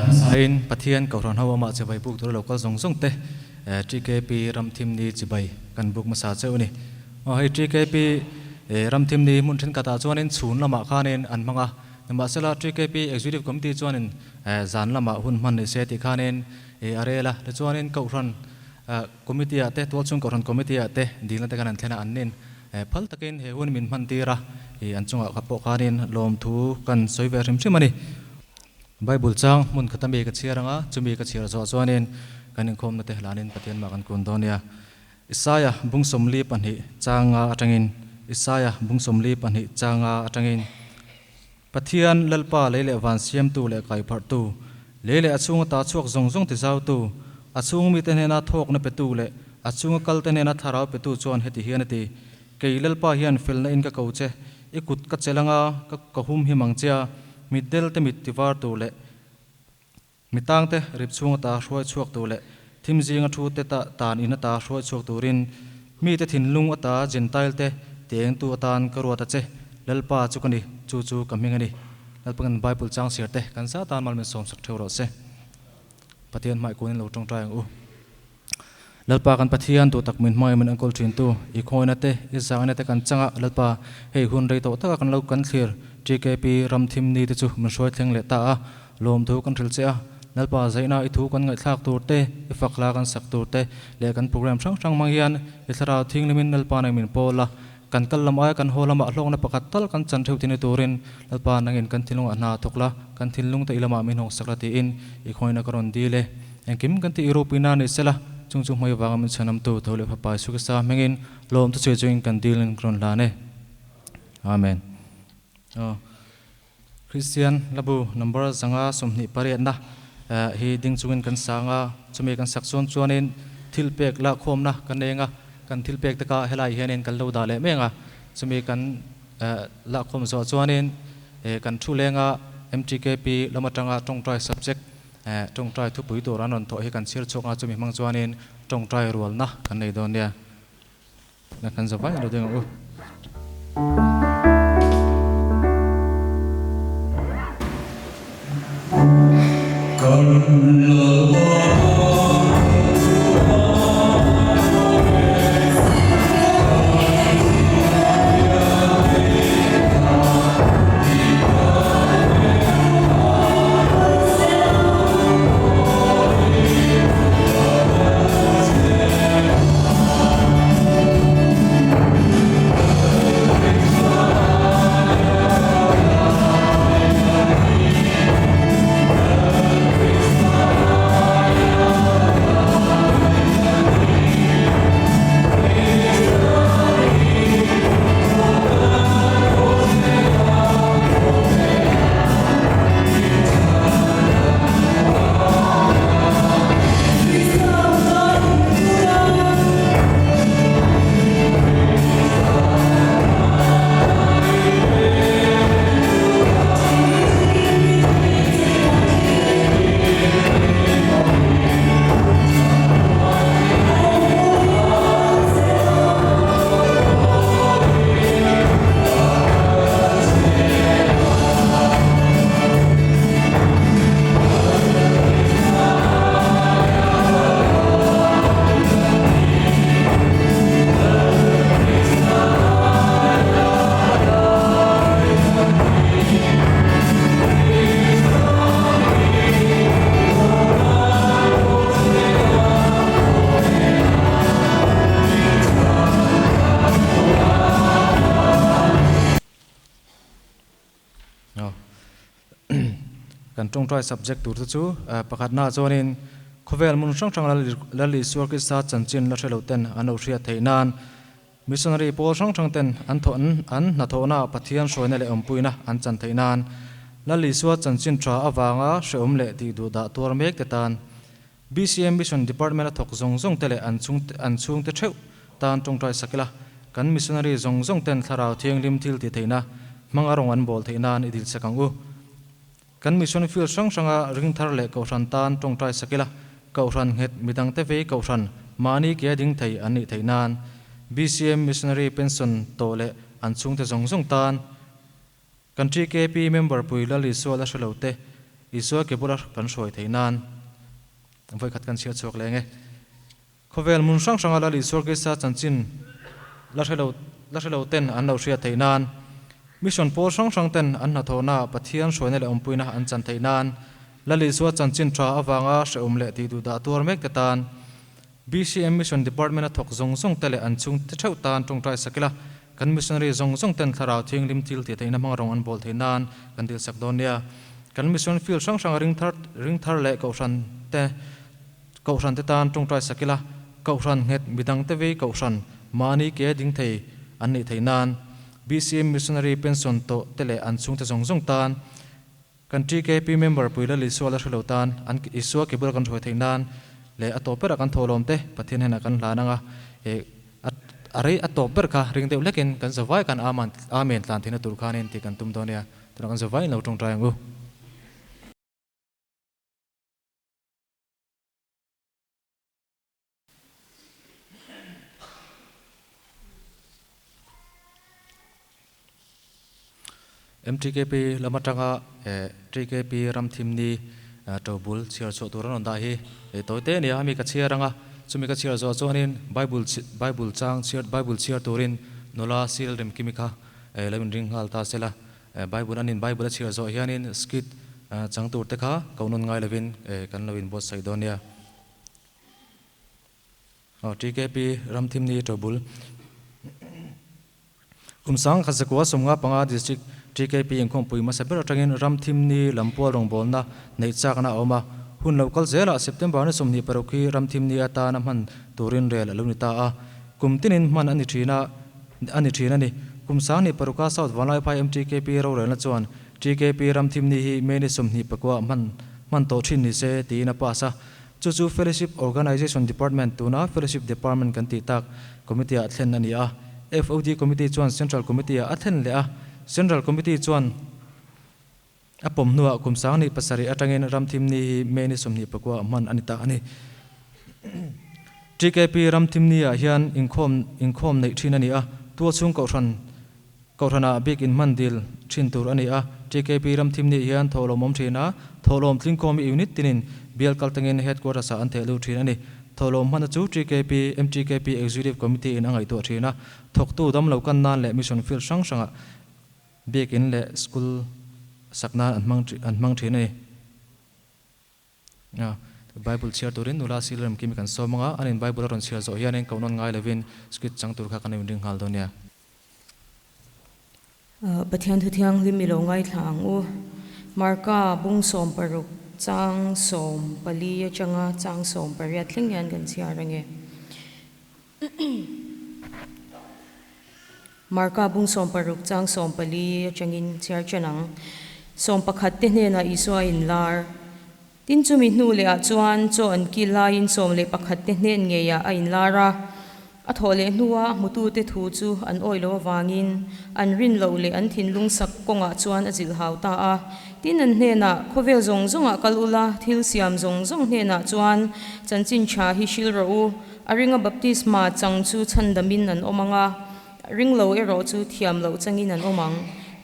in pathian ko ron hawa ma che bai buk tur local zong zong te TKP ram thim ni chi bai kan buk ma sa cheu ni hei TKP ram thim ni mun thin kata chuan in chhun lama khanin an manga ma sela TKP executive committee chuan in zan lama hun man ni se ti khanin arela le chuan in ko ron committee ate tol chung ko ron committee ate dil na te kan an thena an nin phal takin he hun min man tira an chunga khapo khanin lom thu kan soiver rim chimani Bible chang mun khatami ka chiaranga chumi ka chiar zo chuanin kanin khom na te hlanin pathian ma kan kun donia Isaiah bungsomli panhi changa atangin Isaiah bungsomli panhi changa atangin pathian lalpa lele van siam tu le kai phar tu lele achung ta chuak zong zong ti zau tu achung mi te na thok na pe tu le achung kal te na tharau pe tu chuan heti hian ati kei lalpa hian fel na in ka kau che ikut ka chelanga ka hum hi mangchia middel te mit tivar tu le mitang te rip chung ta hruai chuak tu le thim jinga thu te ta tan in ta hruai chuak turin mi te thin lung ata gentile te teng tu atan karwa ta che lalpa chukani chu chu kamingani lalpangan bible chang sir te kan sa tan mal men som sak thero se pathian mai kun lo tong tang u lalpa kan pathian tu tak min mai men ankol thin tu I khoina te I zangna te kan changa lalpa hei hun rei to ta kan lo kan thlir TKP ram thim ni te chu man soi thleng le ta a lom thu kan thil che a lalpa zaina I thu kan ngai thlak tur te I fakla kan sak tur te le kan program sang sang mang hian I tharau thing lemin lalpa na min pola kan kallam ai kan holama hlong na pakat tal kan chan theu tin turin lalpa nangin kan thilung ana thokla kan thilung te ilama min hong saklati in I khoina karon dile engkim kan ti europina ni sela chung chung mai wang min chanam tu thole phapa su ka sa mengin lom tu che chung kan dilin kron la ne amen Christian labu number zanga somni pariat na hi ding chungin kan sanga chumi kan sakson chuanin thilpek la khom na kan nenga kan thilpek ta ka helai hianin kan lo da le menga chumi kan la khom zo chuanin kan thu lenga MTKP lamatanga tong try subject tong try thu pui to ranon tho hi kan sir chonga chumi mang chuanin tong try rol na kan nei don dia na kan zawai lo ding u kan tong try subject tur chu pakhat na chuanin khovel mun sang sang lali suar ki sa chanchin la thelo ten ano hria theinan missionary pol sang sang ten an thon an na thona pathian soina le ompuina an chan theinan lali suar chanchin tra awanga sheom le ti du da tur mek te tan BCM mission department thok zong zong tele an chung te theu tan tong try sakila kan missionary zong zong ten tharau thiang lim thil ti theina mangarong an bol theinan idil sakang u kan mission field sang sanga ring thar le ko ran tan tong trai sakila ko ran het midang te ve ko ran mani ke ding thei ani theinan BCM missionary pension to le an chung te zong zong tan country KP member pui la li so la shalote Isua ke bula kan soi theinan voi khat kan sia chok lenge khovel mun sang sang ala Isua ke sa chanchin la thelo ten an lo sia theinan mission po sang sang ten an na thona pathian soine le ompuina an chan theinan lali suwa chanchin tra awanga se umle ti du da tur mek te tan BCM mission department a thok zong zong tele an chung te thau tan tong trai sakila kan missionary zong zong ten tharau thing lim til ti theina mang rong an bol theinan kan dil sak donia kan mission field sang sang ring thar le ko san te tan tong trai sakila ko san het midang te ve ko san mani ke ding thei an ni theinan BCM missionary pension to tele an chung te zong zong tan kan TKP member puila li suala hlotan an isua ke bul kan thoi theinan le atopera kan tholom te pathin hena kan lananga e are atoper ka ring deu lekin kan zawai kan amen tlan thina tur khanin ti kan tum donia tur kan zawai lo tong triangu MTKP lamatanga TKP ramthimni tobul chiar cho turan on da hi toite ni ami ka chiaranga chumi ka chiar zo chonin bible chang chiar turin nola sil rem kimika lemon ring hal ta sela bible anin bible chiar zo hianin skit chang tur te kha kaunon ngai levin kan lovin bos saidonia TKP ramthimni tobul kumsang khazakwa somnga panga district TKP ingkhom puima saber atangin ramthimni lampua rongbolna neichakna oma hun local zela September na somni paroki ramthimni ata na man turin rel alunita a kumtinin man ani thina ni kumsani paruka south walai phai MTKP ro rel na chuan TKP ramthimni hi meni somni pakwa man to thin ni se ti na pasa chu fellowship organization department tuna fellowship department kan ti tak committee a thlen ani a FOD committee chuan central committee a thlen le a Central Committee chuan apom nuwa kumsang ni pasari atangin ramthimni meni somni pakwa man anita ani TKP ramthimni a hian inkhom nei thina ni a tu chung ko thana big in mandil thin tur ani a TKP ramthimni hian tholom thina tholom tlingkom unit tinin bial kaltangin headquarters a an thelu thina ni tholom man chu MTKP executive committee in angai to thina thoktu dam lo kan nan le mission field sang sanga big in le school sakna anmang thine Bible share turin nula silram kimi kan somanga anin Bible ron share zo hianin kaunon ngai levin skit chang tur kha kan ring hal donia pathian thu thiang limilo ngai thlang u marka bung som paruk chang som pali changa chang som paria thling yan kan sia range marka bung som paruk chang som pali changin chiar chanang som pakhat te hne na iswa in lar tin chumi hnu le a chuan cho an ki lain som le pakhat te hne nge ya a in lara a thole hnuwa mutu te thu chu an oilo wangin an rin lo le an thin lung sak konga chuan a jil hau ta a tin an hne na khovel zong zonga kalula thil siam zong zong hne na chuan chanchin cha hi shil ro u aringa baptisma chang chu chandamin an omanga ring lo ero chu thiam lo changin an omang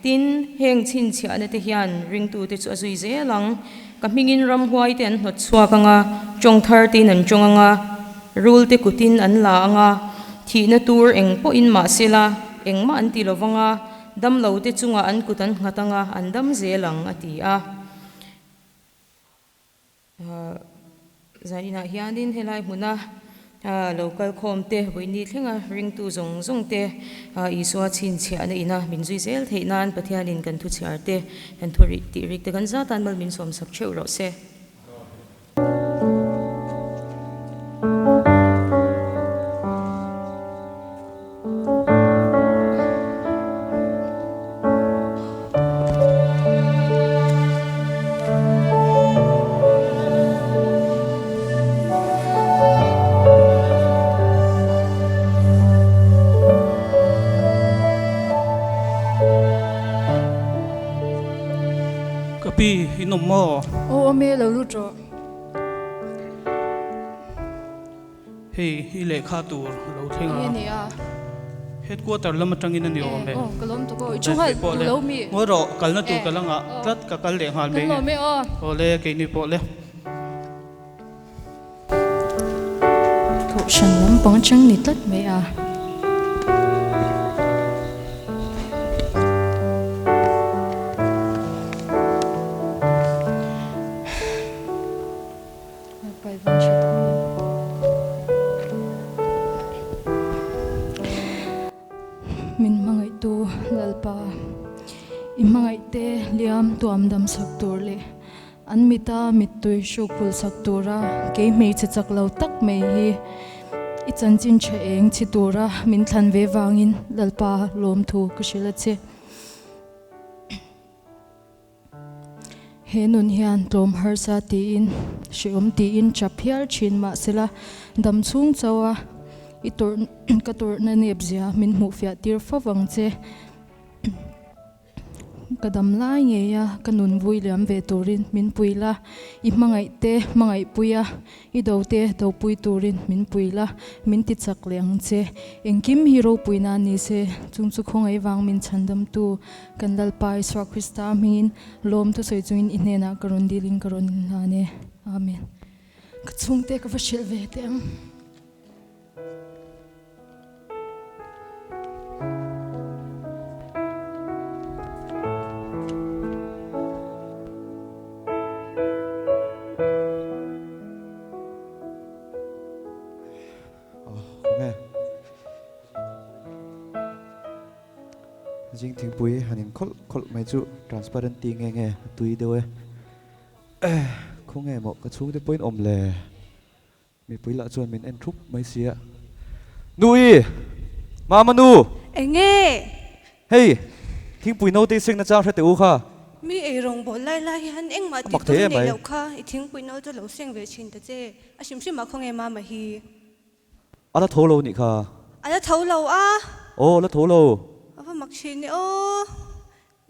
tin heng chin chia ne te hian ring tu te chu azui zelang kamingin ram huai ten hot chuakanga chong thar tin an chonganga rule te kutin an la anga thi na tur eng po in ma sela engma an ti lovanga dam lo te chunga an kutan ngatanga an dam zelang ati a zanina hianin helai muna local khom te boini thlenga ring tu zong zong te iswa chin chia na ina minzui zel theinan pathianin kan thu chiar te kan thu ri ti rik te kan za tan mal min som sak cheu ro se inom mo me lo lu tro hey ile kha tur lo thenga ye ne a headquarter lama tangin ani om be kalom to ko chunga lo mi ngoro kalna tu kalanga tlat ka kal le hal be kalom me o ole ke ni po le to shan lam pang chang ni tat me a pai van chat min mangai tu lalpa imangai te liam tuam dam sak tur le an mita mitui shukul sak tura ke mei che chak lo tak mei hi i chan chin che eng chi tura min thlan ve wangin lalpa lom thu kushila che he nun hian tom har sa ti in shiom ti in chaphial chin ma sela dam chung chawa i tur ka tur na nep zia min mu fia tir fa wang che kadam lai nge ya kanun vui liam ve turin min puila i mangai puya i dote do pui turin min puila min ti chak leng che engkim hero puina ni se chungchu khongai wang min chandam tu kandal pai swa krista min lom tu soi chuin inena karon diling karon na ne amen ka chungte ka vashil ve te jing thing pui hanin khol mai chu transparent ti nge tui dewe khong nge mo ka chung te point om le mi pui la chuan min en thup mai sia nui mama nu enge hey thing pui no te sing na chang the te u kha mi e rong bo lai lai han eng ma ti Bak to the ne mai. lo kha I thing pui no to lo seng ve chin ta che a sim sim ma khong e ma hi ala tholo ni kha ala thau lo a o la tholo ava mak chin ni o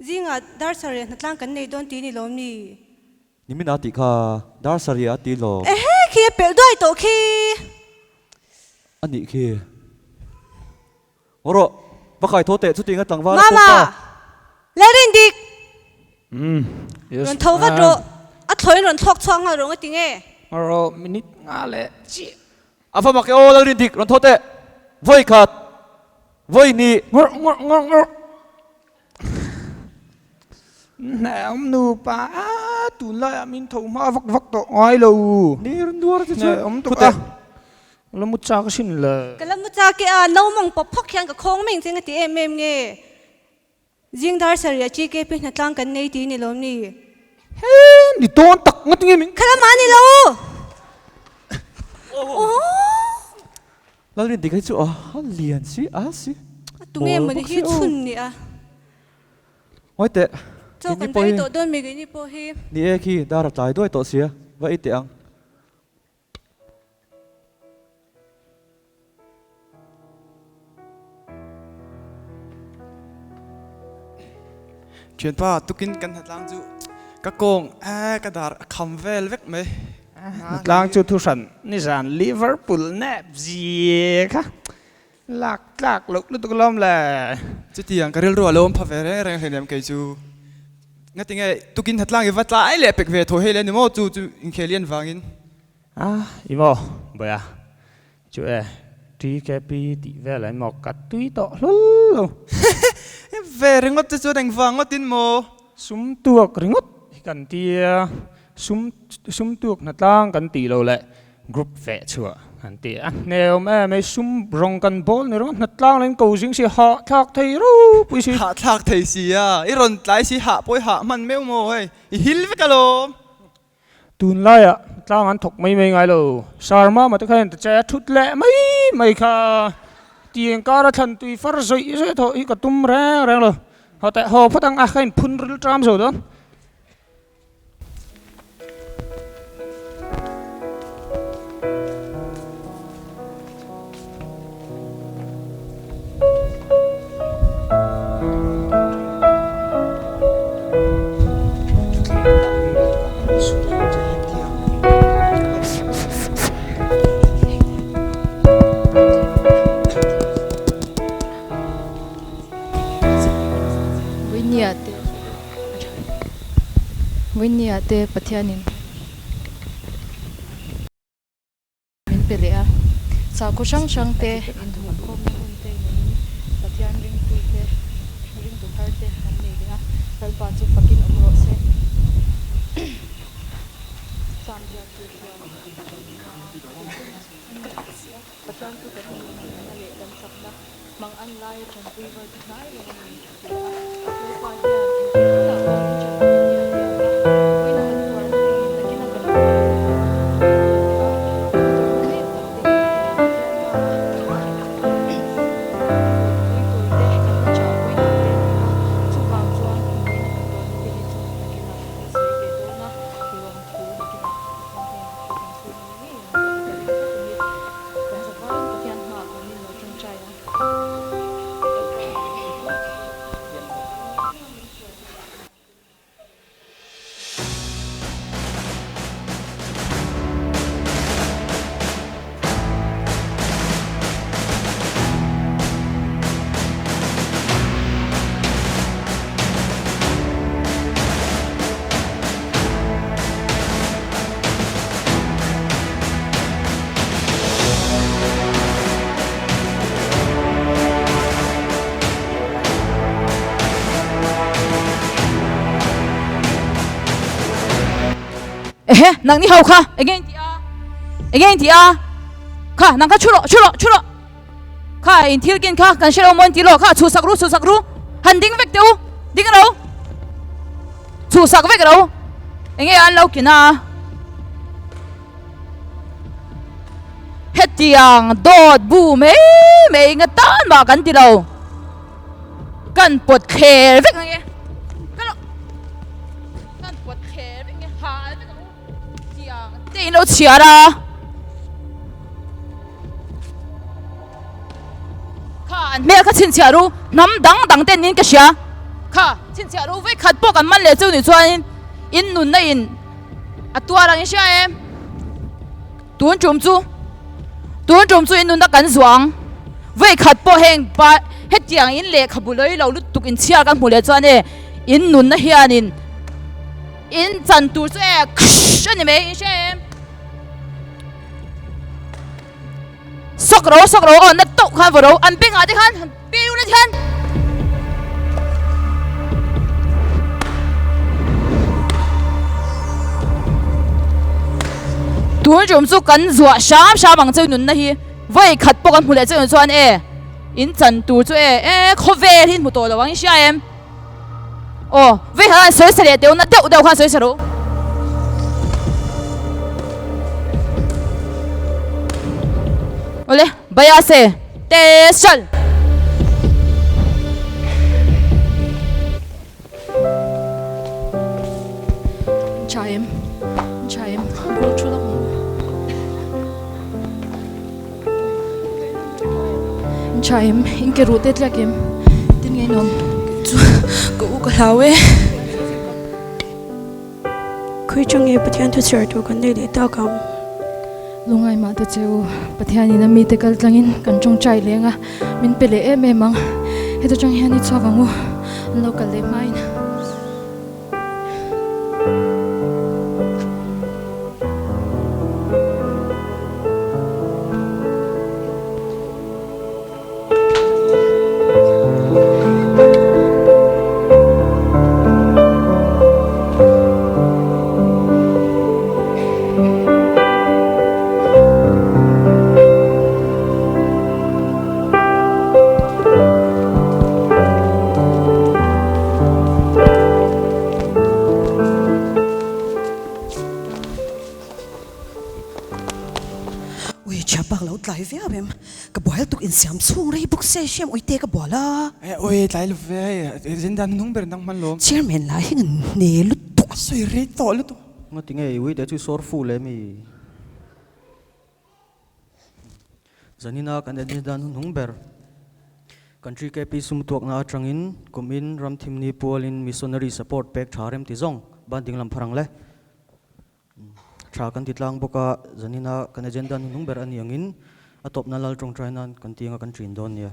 zinga dar sare na tlang kan nei don ti ni lom ni ni min ati kha dar saria ti lo e he khi pe doi to khi ani khi oro pakai thote chu tinga tangwa mama le rin dik yes ron thau va ro a thloi ron thok chang a rong a ti nge ro minute nga le chi afa mak o la rin dik ron thote voi khat voi ni ngor nè ông nu pa tu lại min thầu ma vắc to ai lo ni ron duar chu nè ông tu à lo mu cha ka sin la kalam mu cha ke a no mong pop phok hyang ka khong meng cheng ti em nge jing dar sare chi ke pe na tlang kan nei ti ni lom ni ni ton tak ngat nge min khala ma ni lo oh la rin dik chu a lian si a si tung em ni hi chun ni a hoi te cho kan dai to don mi ge ni po hi ni e khi dar tai doi to sia va ite ang chuyện pa tukin kan hatlang chu ka kong ka dar kham vel vek me lang chu thu san ni san Liverpool nep gì kha lak lục lu tu lom la chu tiang ka rel ro lom pha ve re reng henem ke chu ngati nge tukin hatlang va tlai le pek ve tho he le ni mo chu in khelian wangin imo boya chu e ti ke pi ti ve la mo kat tui to lu ve ringot chu deng wangot tin mo sum tuak ringot kan tia sum tuak na tlang kan ti lo le group ve chua kan ti a neo me sum rong kan bol ni rong na tlang len ko jing si ha thak thei ru pui si ha thak thei si a I ron tlai si ha poi ha man meu mo hei I hil ve ka lo tun lai a tlang an thok mai ngai lo sarma ma ta khan ta cha thut le mai kha tieng ka ra than tui far zoi se tho I ka tum reng lo ho ta ho phatang a khain phun ril tram so don Winia te pathianin min pelea sa ko sang te in thum ko min te pathian ring tu te ring tu har te han ne ya kal pa chu pakin amro se sam ja tu pathian tu te na le dan sakna mang an lai chan tu va nai lo ni pa nang ni hau kha again ti a kha nang ka chulo kha in thil kin kha kan shelo mon ti lo kha chu sakru han ding vek teu ding ro chu sak vek ro enge an lo kina hetiang dot bu me nga tan ma kan ti lo kan pot kher vek nge kan pot kher vek nge ha Tin lo chia ra kha mel kha chin chia ru nam dang ten nin ka sia kha chin chia ru ve khat po kan man le chu ni chuan in nun na in atua rang sia em tun chum chu in nun da kan zuang ve khat po heng pa hetiang in le khabuloi lo lut tuk in chia kan mule chuan e in nun na hianin in chan tur chu e ani me in sia em sok ro on na to khan ro an ping ade khan piu na khan tuan jom su kan zua sham ang cheu nun na hi vai khat po kan hule cheu chuan e in chan tur chu e khovel hin mu to lo wang sia em o ve han soi sare deu na deu khan soi saro Ole, baya se, tesal. Chaim, go chula mo. Chaim, inke rotet lagim. Tin ngay non. Go ukalawe. Koi chung e pathian tu sir tu kan dei ta kam. Lungai ma tu cheu pathiani na mi te kal tlangin kan chung chai lenga min pele e me mang he to chung hiani chawangu local le mine Siam sung ray buk se siam oi te ka bola oi tlai lu ve zindan nung ber nang man lo chairman la hing ne lu tu soi re to lu to ngati ngai wi de chu sor fu le mi zanina kan de dan nung ber country ke pi sum tuak na atangin kumin ram thim ni polin missionary support pack tharem ti zong banding lam pharang le tha kan titlang boka zanina kan agenda nung ber ani angin atop na lal trong trai nan kan tinga kan trin don ya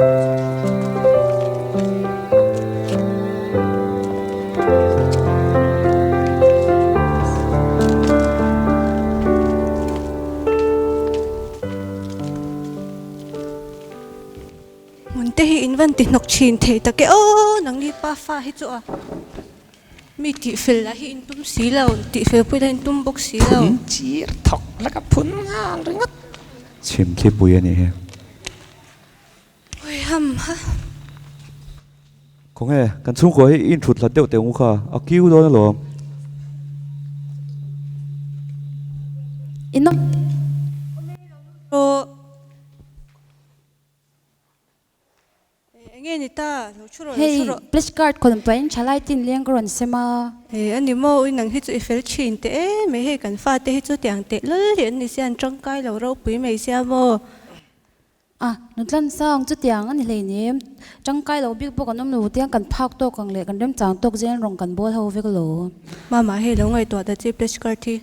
muốn te hi in văn ti nọc chin thế ta cái nang ni pa pha hi chu a mi ti fel la hi in tum si lo ti fel pui la in tum bok si lo chỉ thọc là cái phun ha rồi ngất chim clip bùi anh ấy ôi hầm ha có nghe cần xuống khỏi in chụt là đeo tiền khá à cứu đó là Ino ro nghe ni ta lo churo lo hey churo flashcard kon pain chalai tin leng ron sema ani mo in nang hi chu fel chin te me he kan fa te hi chu tiang te lol hian ni sian tang kai lo ro pui mai sia mo à nó lần sang chút tiếng anh lấy niệm trong cái lỗ biết bộ con ông lỗ tiếng cần phác to cần lệ cần đem trắng to gen rong cần bôi hầu với cái lỗ mama he lo ngai to da chi plus card thi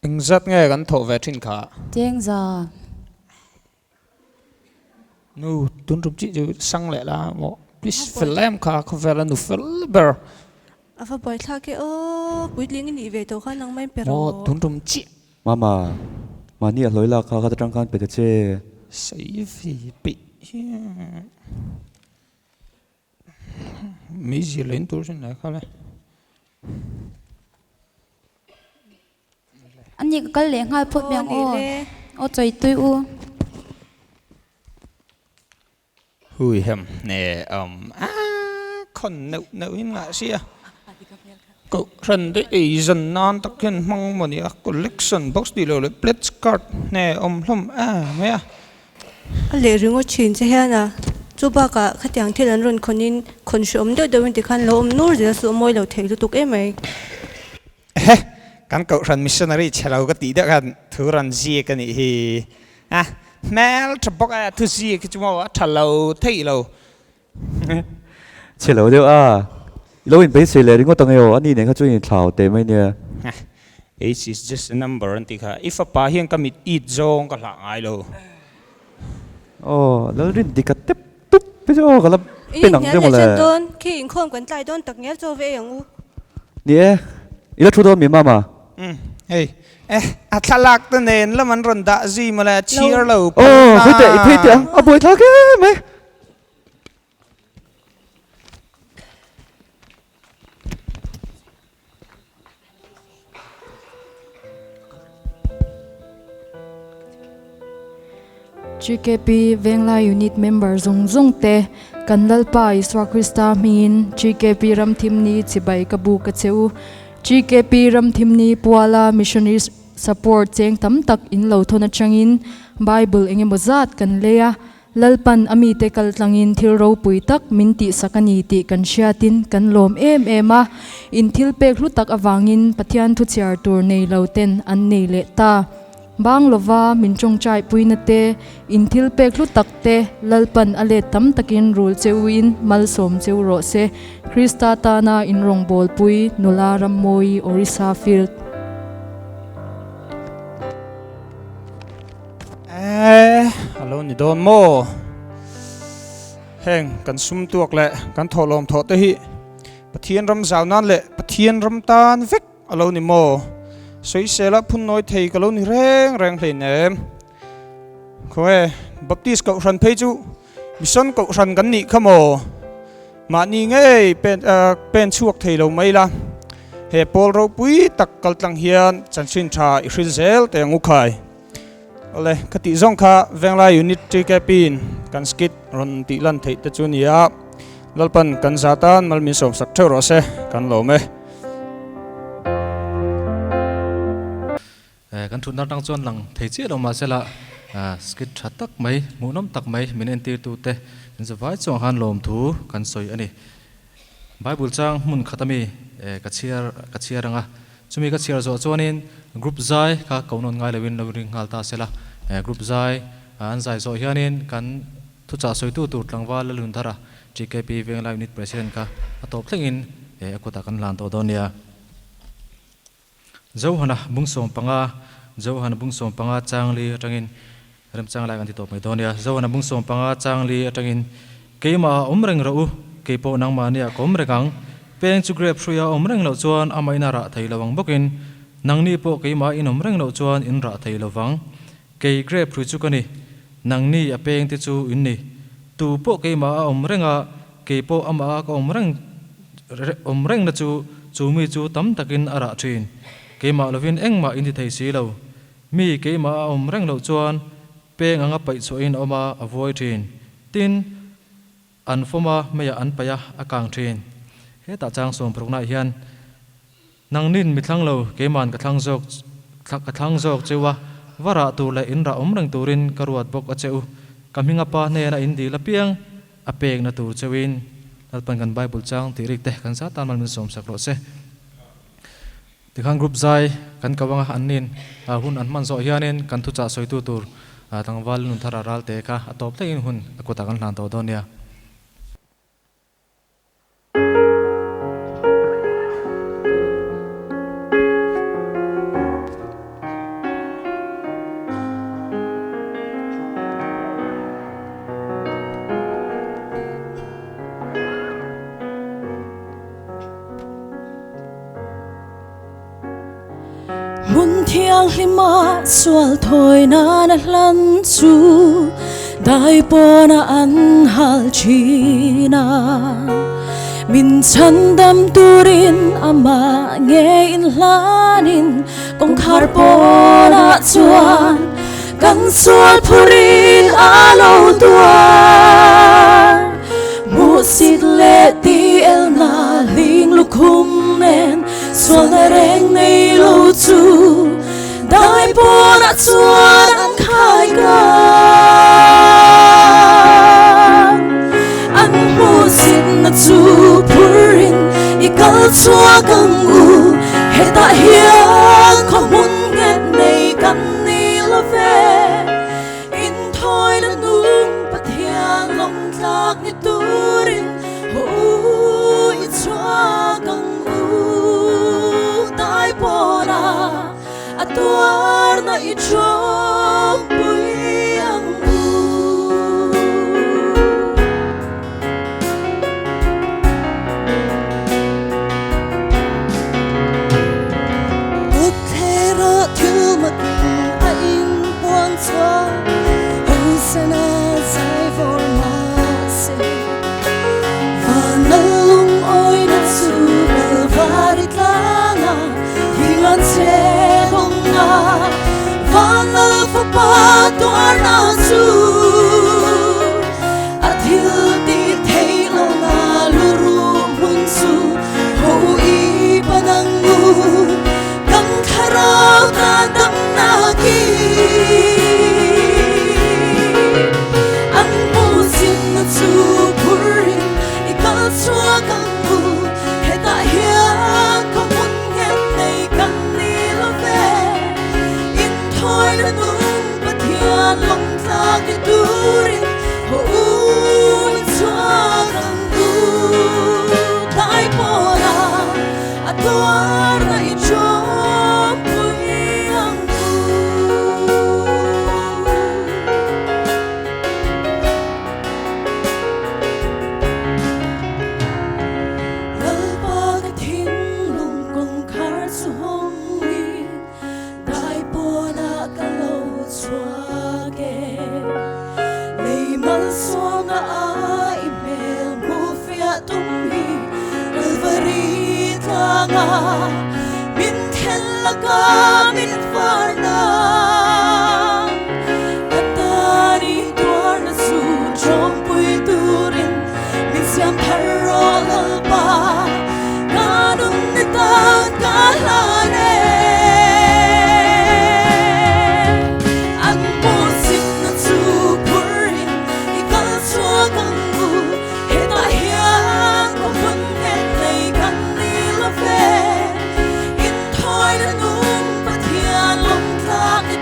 anh rất nghe gần thổ về trên cả tiếng giờ nu tuân trục chị chứ sang lệ là một please phải làm cả không phải là nu phải bờ afa boy tha ke pui ling ni ve to kha nang mai pero một tuân trục chị mama mà nia lối là khá khá trăng can bị chế xây vì bị mấy gì lên tôi xin lại khá là anh nhỉ cái lệ hai phút miệng ô trời tôi u hui hầm nè con nấu nấu in ngã xia cậu rần đấy ấy dần non tắc hiện mong một nhỉ collection box đi rồi pledge card nè lom mẹ le ringo chin che ha na chu ba ka khatiang thil an ron khonin khon shom do do ti khan lo nur je su moi lo thei tuk em ai kan cậu rần missionary chelo cái tí đó kan thứ rần gì cái này hi mel chụp bóc thứ gì cái chúng nó chelo thấy lâu chế lâu đâu à lâu in bấy xí lệ đi ngó tông yêu anh đi nàyเขาช่วยthảo tệ mấy nè age is just a number anh tí khá if a pa hiang kamit eat zong ka lang ai lo lâu rin đi cắt tiếp túp bây giờ cái là bên nặng chứ mà là don khi in khom kan tai don tak nya cho ve yang u nè ý là chú đó miền mà hey athalak ta nen la man ron da gì mà là cheer lo phải tệ à buổi thắc mấy GKP Vengla Unit Member Zong Te Kanlalpa Iswa Krista Min GKP Ram Thimni Chibai Kabu Kacheu GKP Ram Thimni Puala Missionaries Support Cheng Tam Tak In Lo Thona Changin Bible Enge Mozat Kan Leya Lalpan Ami Te Kal Tlangin Thil Ro Pui Tak Minti Sakani Ti Kan Shiatin Kan Lom Ema In Thil Pek Lutak Awangin Pathian Thu Chiar Tur Nei Lo Ten An Nei Le Ta bang lova min chong chai puinate in thil pek lu takte lalpan ale tam takin rul cheuin mal som cheu ro se Krista tana in rong bol pui nula ramoi Orissa field hello ni don mo heng kan sum tuak le kan tholom tho te hi pathian ram zau nan le pathian ram tan vek hello ni mo soi se la phun noi thei ka lo ni reng reng hle ne khoe baptist ko ran phei chu mission ko ran kan ni khamo ma ni nge pen chuak thei lo mai la he pol ro pui tak kal tlang hian chanchin tha i zel te ngu khai ole khati zong kha vengla unit GKP kan skit ron ti lan thei te chu nia lalpan kan zatan malmin som sak theu ro se kan lo me kan thun đang chuan lang thei chi lo ma sela skit that tak mai munom tak mai min entir tu te in zawai chong han lom thu kan soi ani bible chang mun khatami kachia ranga chumi kachia zo chuanin group zai ka kaunon ngai lewin lo ring halta sela group zai an zai zo hianin kan thu cha soi tu tur tlangwa la lun thara GKP Vengla unit president ka atop thlengin akota kan lan to donia zo hana bungsom panga changli tangin rem chang lai kan ti top mai donia zo na bung som panga chang li atangin keima omreng ro keipo nang ma nia kom rekang peng chu grep shruya omreng lo chuan amaina ra thei lawang bokin nangni po keima in omreng lo chuan in ra thei lawang kei grep phru chu kani nangni apeng ti chu in ni tu po keima omrenga keipo ama ka omreng na chu chumi chu tam takin ara thin keima lovin engma in ti thei si lo mi keima omreng lo chuan peng anga pai chu in oma avoid thin tin an foma meya an paya akang thin he ta chang som prokna hian nangnin mithlang lo keman ka thlang jok chewa vara tu la in ra omreng turin karuat bok acheu kamhinga pa ne na indi lapiang apek na tur chewin alpan kan bible chang tirik te kan sa tanmal min som sakro se tikhang group zai kan kawanga anin hun an man zo hianin kan thu cha soitu tur tangwal nun thara ral te ka atop te in hun akota kan hlan to donia Mun thiang lima sual thôi na na lan chu dai po na an hal china min chan dam turin ama nge in lanin kong khar po na chuan kan sual phurin alo tuar mu sit le ti el na ling lukhum nen sual na reng nei lo chu dai po na chuan an khai ka an mu sit na chu phurin ikal chua kang u he ta hian khom mun nget nei kan ni lo ve in thoi na nung pathian long tlak ni turin ho i chua kang u dai po na atuar na i chom pui ang u Uthera thil mat a in puan chwa hosana sai for ma se vanalung oi na chu varit langa hingan se honga vanal fa pa tuar na chu athil ti thailo na luru mun chu ho i panangu kam tharau ta dam na ki an mu sin na chu phurin ikal chua kang u he ta hian ko mun nget nei kan ni lo ve in thoi na nung pathian long tla ki turin ho u chua kang u dai po na atuar na i chom pui ang u lalpa ka thin lung kong khar su hong ni dai po na ka lo chua ke lei mal suang a email mu fia tum hi lalvari tanga min thel la ka min farna atari tuar na su chom pui turin min siam pharo lalpa kanum ni ta ka lane an po sin na chu phurin ikal chua kang u he ta hian ko mun nget nei kan ni lo ve in thoi na nung pathian long tlak ni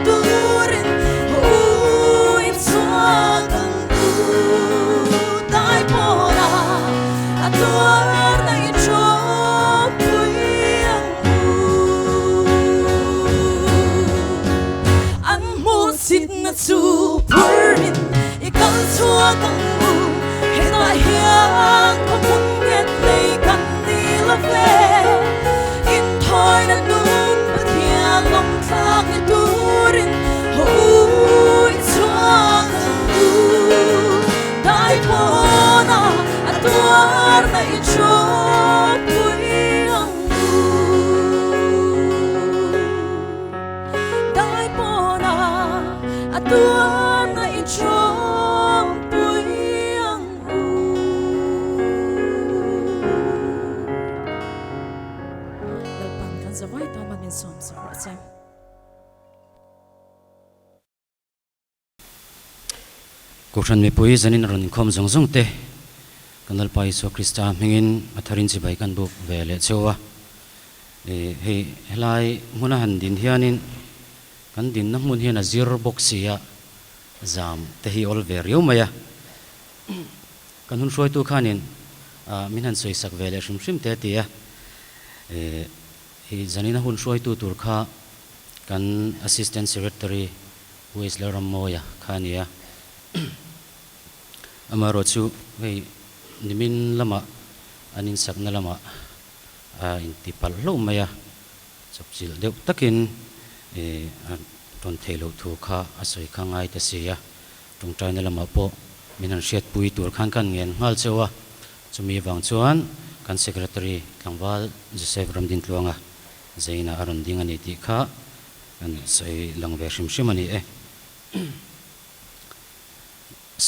kang mu he na hiang ko mun nget nei kan ni la ve in thoi na nun pa thia long thak ni turin hui chuang u dai pona atuar na i chop pui ang u dai pona atuar na i chop pui ang u Lalpan kan zawai ta manin som sa ratsa. Kuran mi pui zanin ron khom zong zong te kanal pai so Krista mingin atharin chi bai kan buk vele chowa he helai muna han din hianin kan din na mun hian a zero box ya zam te hi ol ver yo maya kan hun roi tu khanin min han soi sak vele shim shim te tia he zanina hun roi tu tur kha kan assistant secretary Weisler Moya khania amaro chu hei nimin lama anin sakna lama inti pal lo maya chapchil deuh takin ton thelo thu kha asoi khangai ta sia tungtai na lama po minan shet pui tur khan kan ngen ngal chewa chumi wang chuan kan secretary tlangwal Joseph Ramdin Tluanga zaina aron ding ani ti kha kan sei langve shim shim ani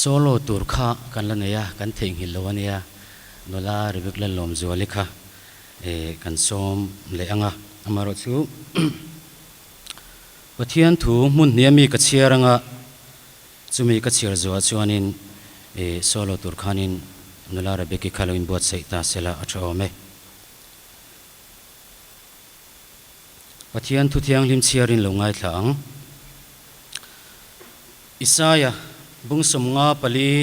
solo tur kha kan la neya kan theng hil lo ania nola ribik lan lom zuali kha kan som le anga amaro chu pathian thu mun niami ka chiaranga chumi ka chiar zo chuanin solo tur khanin nola ribik khaloin bot sei ta sela athome pathian thu thiang lim chiarin lo ngai thlang Isaya bung som nga pali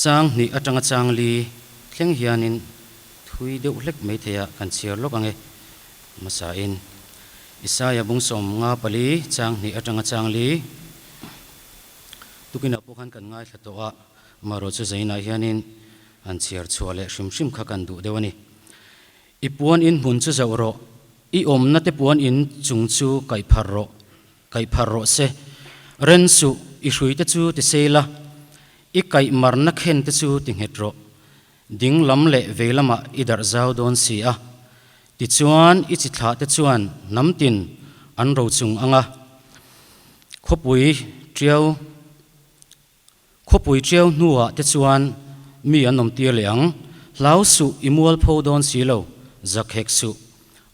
chang ni atanga chang li thleng hianin thui deuh hlek mai theya kan chiar lok ange masa in Isaya bung som nga pali chang ni atanga chang li tukina pokhan kan ngai thatoa maro chu zaina hianin an chiar chuale shim shim kha kan du dewani ipuan in mun chu zawro I om na te puan in chung chu kai pharro se ren su I hrui te chu te sela I kai mar na khen te chu ting hetro ding lam le velama I dar zau don si a ti chuan I chi thla te chuan namtin an ro chung anga khopui triau nuwa te chuan mi anom tir leang lau su I mual pho don si lo zakhek su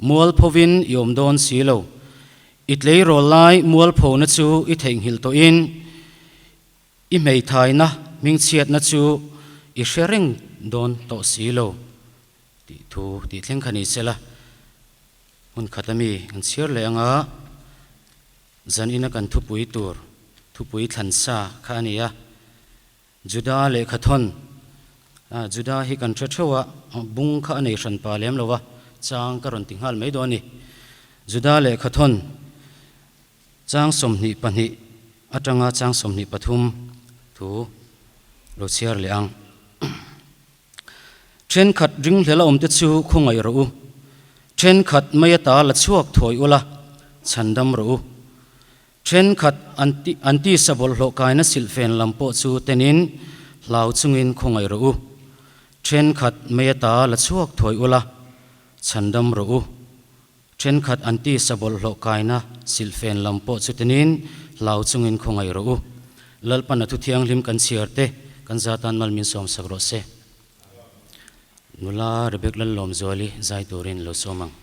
mual phovin yom don silo itlei rolai mual pho na chu I theng hil to in I mei thai na ming chiat na chu I shereng don to silo ti thu ti thleng khani sela hun khatami an chiar le anga zan ina kan thupui tur thupui thansa khania juda le khathon juda hi kan thothowa bung kha nei ran pa lem lowa chang karon tinghal mai doni juda le khathon chang somni pani atanga chang somni pathum thu lo chiar le ang tren khat ring hlela om te chu khungai ro tren khat mai ta la chuak thoi ula chandam ro tren khat anti sabol lo kaina silfen lampo chu tenin lau chungin khungai ro tren khat mai ta la chuak thoi ula chandam ro tren khat anti sabol lo kaina silfen lampo chutenin lau chungin khongai ro lalpan athu thiang lim kan chiarte kan zatan mal min som sagro se nula rebek lal lom zoli zai turin lo somang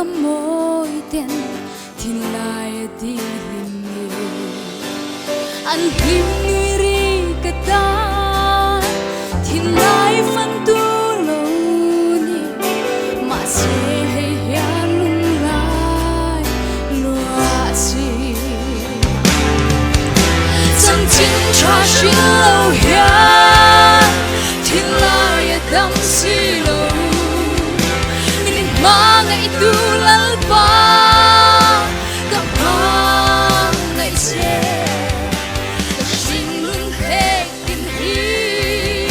môi tên thiên lai đi hình an him nuôi ri cả ta thiên lai phân tu lâu ni mà sẽ hiền lung lai loa si chân chính cha xin lâu hiền thiên lai đắm si lâu mình mang ngày tu lal ba gặp mang ngày sẽ xin luôn hết tin hi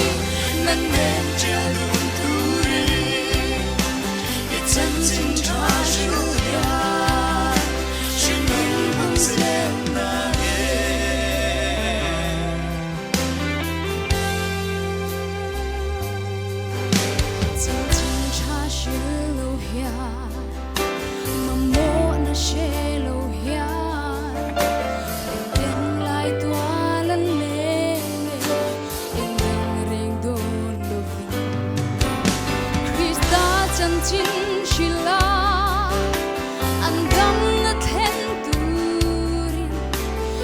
nan nên chờ luôn tu để chân chính cha siêu ya xin luôn không xem na chân chính cha siêu lâu ya mà mô na she lâu ya tiền lại tua lần lệ em đang rèn đồn lâu Christa chân chính chỉ là anh đang ngất hẹn turin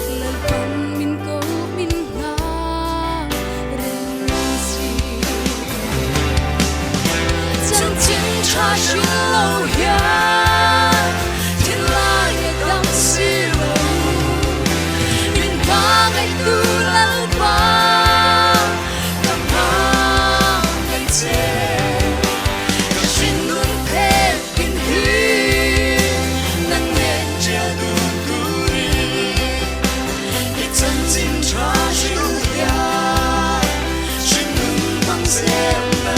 lần phần mình câu mình na rèn si chân chính cha siêu lâu ya thiên lai đắm si lâu mình ba ngày tu lal ba gặp mang ngày che xin luôn thêm kinh hi nâng lên chờ đủ tu để chân chính cha siêu ya xin luôn bằng xem na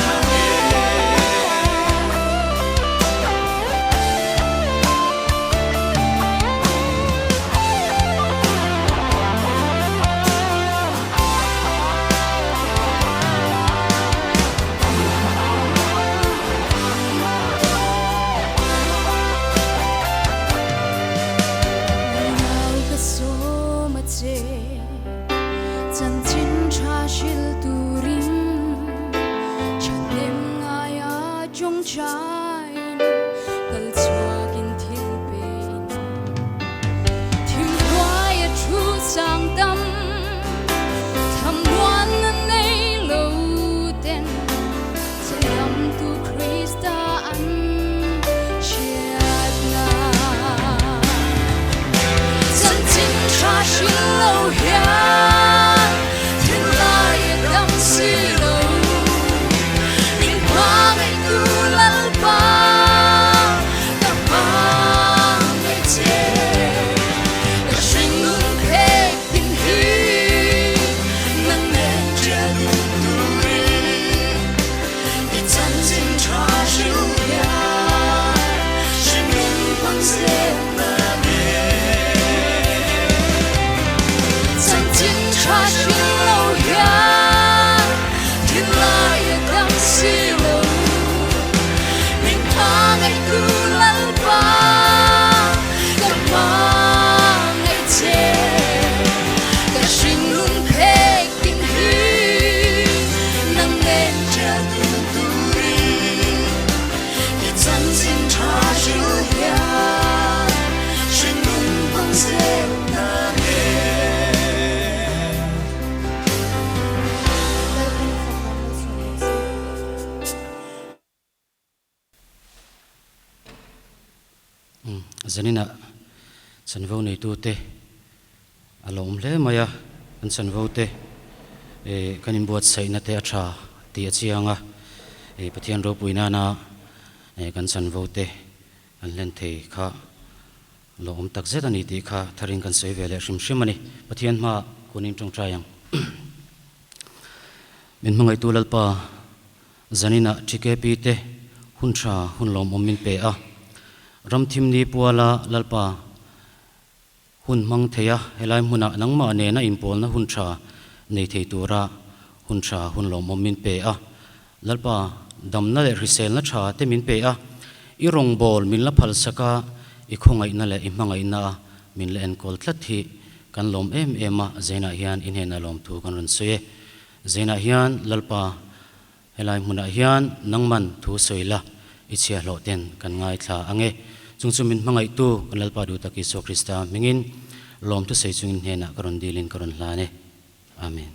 chân chính cha siêu tu rin chẳng đêm ngày ở trong trái cần xóa kinh thiên bên thiên hoài ở chu sang tâm thầm đoan nên nay lâu tên sẽ làm tu Christa ăn chết na chân chính cha siêu lâu ya zanina sanvo nei tu te alom hle maya an sanvo te kanin buat sai na te acha ti achianga pathian ro puina na kan sanvo te an len thei kha lom tak zet ani ti kha tharin kan sei vele shim shim ani pathian ma kunin tong trayang min mangai tu lalpa zanina chikepi te huncha hunlom omin pe a ramthim ni puala lalpa hun mang theya helai muna nangma ne na impol na huncha nei thei tura huncha hunlom omin pe a lalpa damna le risel na tha te min pe a i rong bol min la phal saka i khongai na le i mangai na min le en kol thlat hi kan lom em ema zaina hian in hen alom thu kan run soye zaina hian lalpa helai muna hian nangman thu soila ichia lo ten kan ngai thla ange chung chu min mangai tu kan lalpa du taki so Krista mingin lom tu sei chungin hena karon dilin karon hlane amen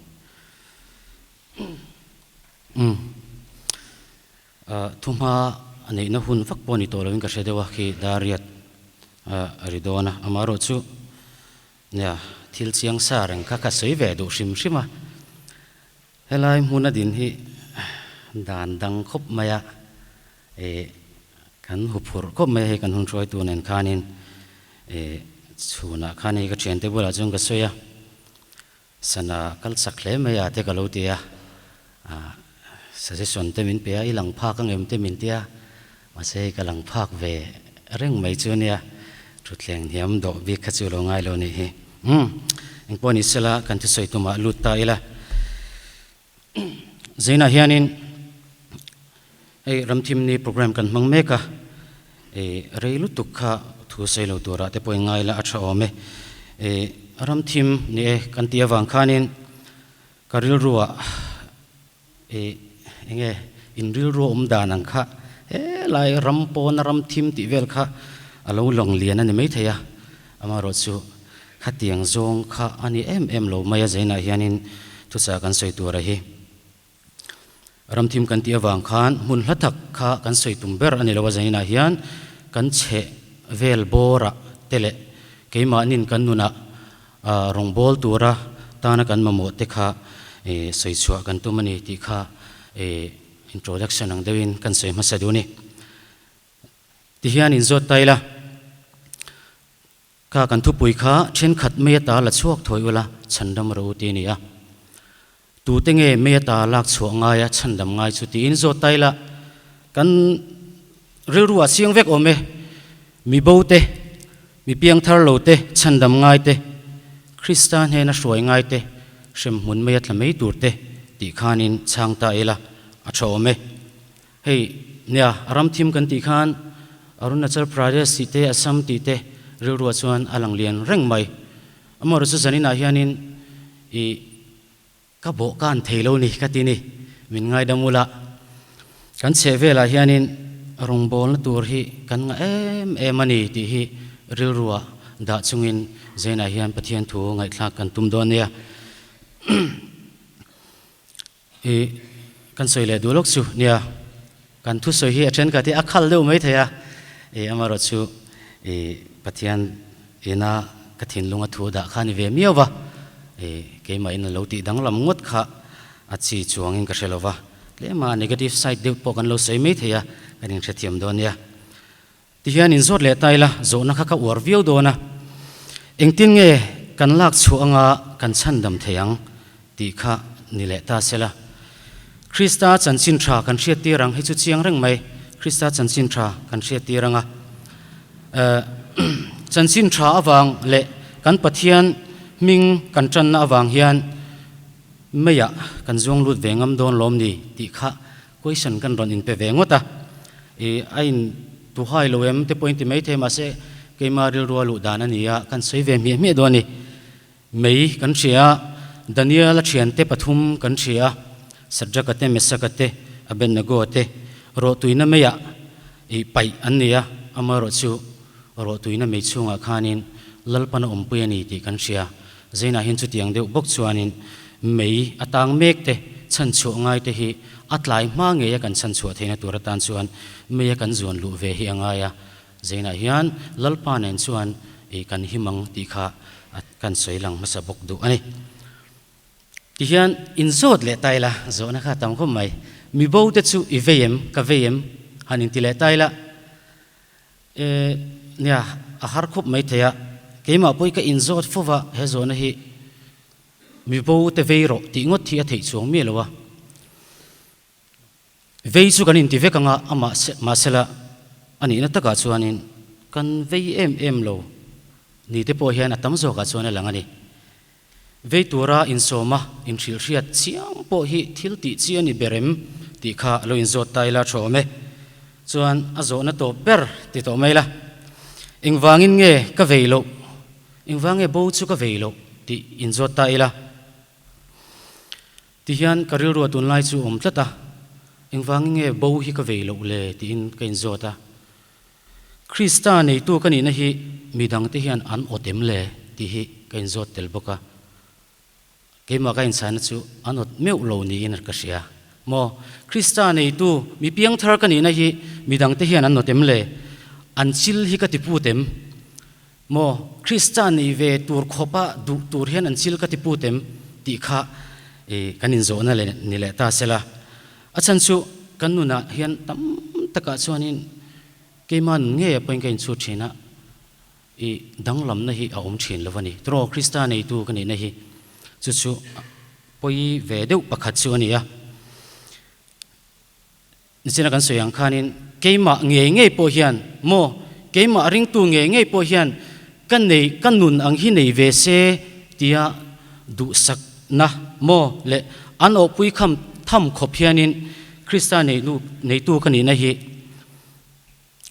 thuma anei na hun vak poni to lovin ka hredewa khi dariat aridona amaro chu nya thil chiang sa rang ka sei ve do shim shima helai huna din hi dan dang khop maya kan hupur khop mai kan hun troi tu nen khanin chuna khani ka chen te bula chung ka soya sana kal sakhle maya te ka lo tia suggestion te min pe ilang phak ang em te min tia ma sei ka lang phak ve reng mai chu nia thutleng hiam do bi kha chu lo ngai lo ni hi eng poni sela kan ti soi tu ma lut ta ila zaina hianin ramthim ni program kan mang meka reilu tukha thu sei lo tura te poi ngai la acha ome ramthim ni kan tia wang khanin karil ruwa enge inril ro dan ang kha lai rampo na ramthim ti vel kha alo long lian ani mai theya amaro chu khatiang zong kha ani em lo maya zaina hianin tu cha kan soi tura hi ramthim kan tia wang khan mun hlathak kha kan soi tumber ani lo zaina hian kan che vel bora tele keima nin kan nuna rongbol tura tana kan mamo te kha soi chua kan tumani ti kha introduction ang dewin kan soi masaduni ti hian in zot taila ka kan thu pui kha then khat me ta la chuak thoi ula chandam ro ti ni a tu tenge me ta lak chuak nga ya chandam ngai chu ti in zot taila kan rilruwa siang vek ome mi bote mi piang thar lo te chandam ngai te Christian he na shroi ngai te shem mun me tla mei tur te ti khanin chang ta ela acha ome hei nia ramthim kan ti khan Arunachal Pradesh si te Assam ti te rilruwa chuan alang lian reng mai amor chu zanina hianin I ka bo kan theilo ni ka ti ni min ngai damula kan chevela hianin rongbol na tur hi kan nga em ani ti hi rilruwa da chungin zena hian pathian thu ngai thla kan tum don nia kan soile dulok chu nia kan thu soi hi athen ka ti akhal deu mai theya amaro chu pathian ena kathin lunga thu da khani ve miawa ke mai na lo ti dang lam ngot kha achi chuangin ka hrelowa lema negative side deu po kan lo sei mai theya kanin thethiam don nia ti hian in zot le taila zo na kha ka war view dona engtin nge kan lak chuanga kan chandam theyang ti kha ni le ta sela Krista chanchin tha kan hriat ti rang hi chu chiang reng mai Krista chanchin tha kan hriat ti ranga chanchin tha awang le kan pathian ming kan tran na awang hian meya kan zong lut vengam don lom ni ti kha question kan ron in pe vengota ain tu hai lo em te point mai the ma se ke maril ro lu dan ania kan sei ve mi do ni mei kan thia Daniel thian te pathum kan thia sajjakate mesakate abennago te ro tuina meya pai ania amaro chu ro tuina me chunga khanin lalpana umpuyani ti kan thia zeina hin chu tiang deu bok chuanin mei atang mek te chan chu ngai te hi atlai ma nge ya kan chan chu theina turatan chuan me ya kan zon lu ve hi anga ya zeina hian lalpa nen chuan kan himang ti kha kan soilang masa bok du ani ti hian in zot le taila zona kha tam khom mai mi bo te chu ivem ka vem hanin ti le taila nya a har khop mai theya keima poi ka in zot fowa he zona hi mi bo te veiro ti ngot thi a thei chuang mi lowa vei chu kan in ti vekanga ama ma sela ani na taka chuanin kan vei em lo ni te po hian atam zo ka chuan langani vei tura in soma in thil riat chiang po hi thil ti chi ani berem ti kha lo in zot taila thome chuan a zo na to ber ti to maila ingwangin nge ka veilo ingwange bo chu ka veilo ti in zot taila ti hian karil ro tun lai chu om tlata ingwangin nge bo hi ka veilo le ti in ka in zota คริสตาในตัวกันนี่นะฮีมีดังที่ฮันอันอดเต็มเลยที่ฮีกันจดเตลบกะเกมากันสานจูอันอดเมื่อโลนี้นักเสียมอคริสตาในตัวมีเพียงเท่ากันนี่นะฮีมีดังที่ฮันอันอดเต็มเลยอันชิลฮีกติปูเต็มมอคริสตาในเวตัวขบะดูตัวฮันอันชิลกติปูเต็มที่ข้ากันนินโซนั่นเลยนี่แหละตาเสละอาจารย์จูกันนู่นนะฮันตั้มตะกัดส่วนนี้เกมันเงี้ยเป็นกันสุดชินะอีดังลำนะฮีเอาอมชินแล้ววันนี้ตรอคริสตาในตัวกันนี่นะฮีจู่ๆไปเวเดวประคัดส่วนนี้อ่ะนี่สินะกันสวยอย่างข้านินเกมาเงี้ยเงี้ยพอเฮียนโมเกมาริงตัวเงี้ยเงี้ยพอเฮียนกันในกันนุนอังฮีในเวเซที่ยดูสักนะโมเลอันอปุยคำทำขบเฮียนินคริสตาในตัวกันนี่นะฮี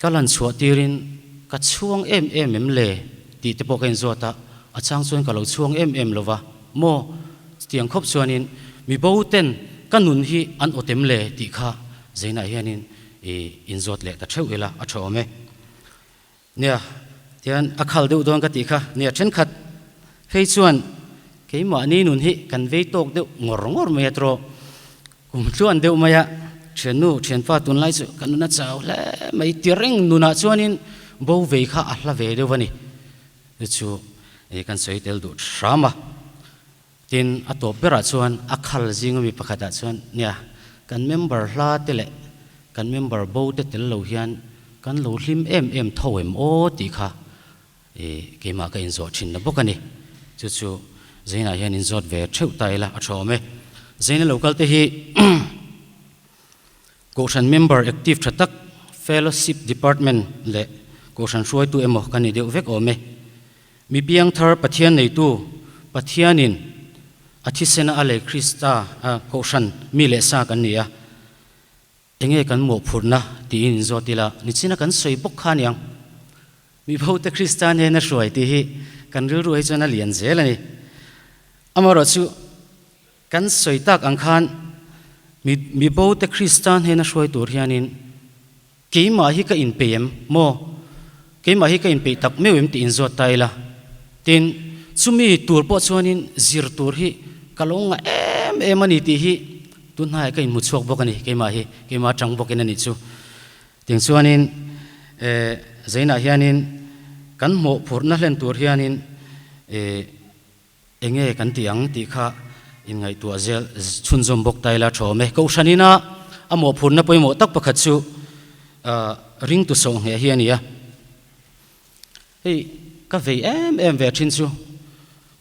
ก็ลันสวดตีรินกัดช่วงเอ็มเลยตีตะปกันจวดตาอาจารย์ส่วนกับเราช่วงเอ็มเลยวะโมเตียงครบส่วนนี้มีบ่าวเต้นกันนุนฮีอันอดเต็มเลยตีข้าเจน่าเฮียนินอินจวดเลยแต่เช่าเวลาอัชโอเมเนี่ยเตียนอักขลเดือดดวงกันตีข้าเนี่ยเช่นขัดเฮ้ยส่วนเกี่ยมันนี่นุนฮีกันเวทตกเดือดงอไม่ตรอกุมส่วนเดือดไม่อะเช่นนู้เช่นฟ้าตุนไล่สุกันนุนเจ้าและไม่ตีเร่งนุนส่วนนี้บ่าวเวข้าอัลลาเวเดียววันนี้จู่กันสวยเตลดูชรามาทีนอัตโตเบรัชวนอักขลจิงมีประกาศชวนเนี่ยกันเมมเบอร์ลาเตเลกันเมมเบอร์บ่าวเตเตลโลฮิอันกันโลลิมเอ็มทาวโอตีค่ะเกมากันอินโซชินนะบอกกันนี่จู่ๆเจน่าเฮียนอินโซเวเช่าไตละอัชโอเมเจน่าโลกัลเตฮีกูฉันเมมเบอร์แอคทีฟชัดตักเฟลโลชิพดีพาร์ตเมนต์เล่กูฉันช่วยตัวเอ็มกันนี่เดียวเวกโอเมมีเพียงเธอปะเทียนในตู้ปะเทียนินอาทิตย์เสนาอะไรคริสตากูฉันมีเลสากันนี่เองกันหมกผุนนะตีอินโซติละนี่สินะกันสวยบกขันยังมีพวกแต่คริสตานเนี่ยนะสวยตีกันรู้ๆให้จนน่าเลียนเจเลยนี่อามารอชูกันสวยตักอังคารมีพวกแต่คริสตานเนี่ยนะสวยตัวเฮียนินกี่มาฮิกอินเปียมโมกี่มาฮิกอินเปียตักไม่เว้นตีอินโซตายละทีนสุมีตัวปอชวนินจิรตัวฮีกะลงเอ็มมันนี่ตีฮีตุนหายก็อินมุดชวกบอกกันนี่กี่มาจังบอกกันนี่ชูทีนชวนินเจน่าเฮียนินกันหมกผุนนั่นเล่นตัวเฮียนินเองกันตีอังตีข้าอินไงตัวเจลชุนจมบอกตายละชอเมกูชันินะอหมกผุนนั่นไปหมกตักประคัดชูริงตุส่งเฮียนี่เฮ้ยก็เวเวชินซู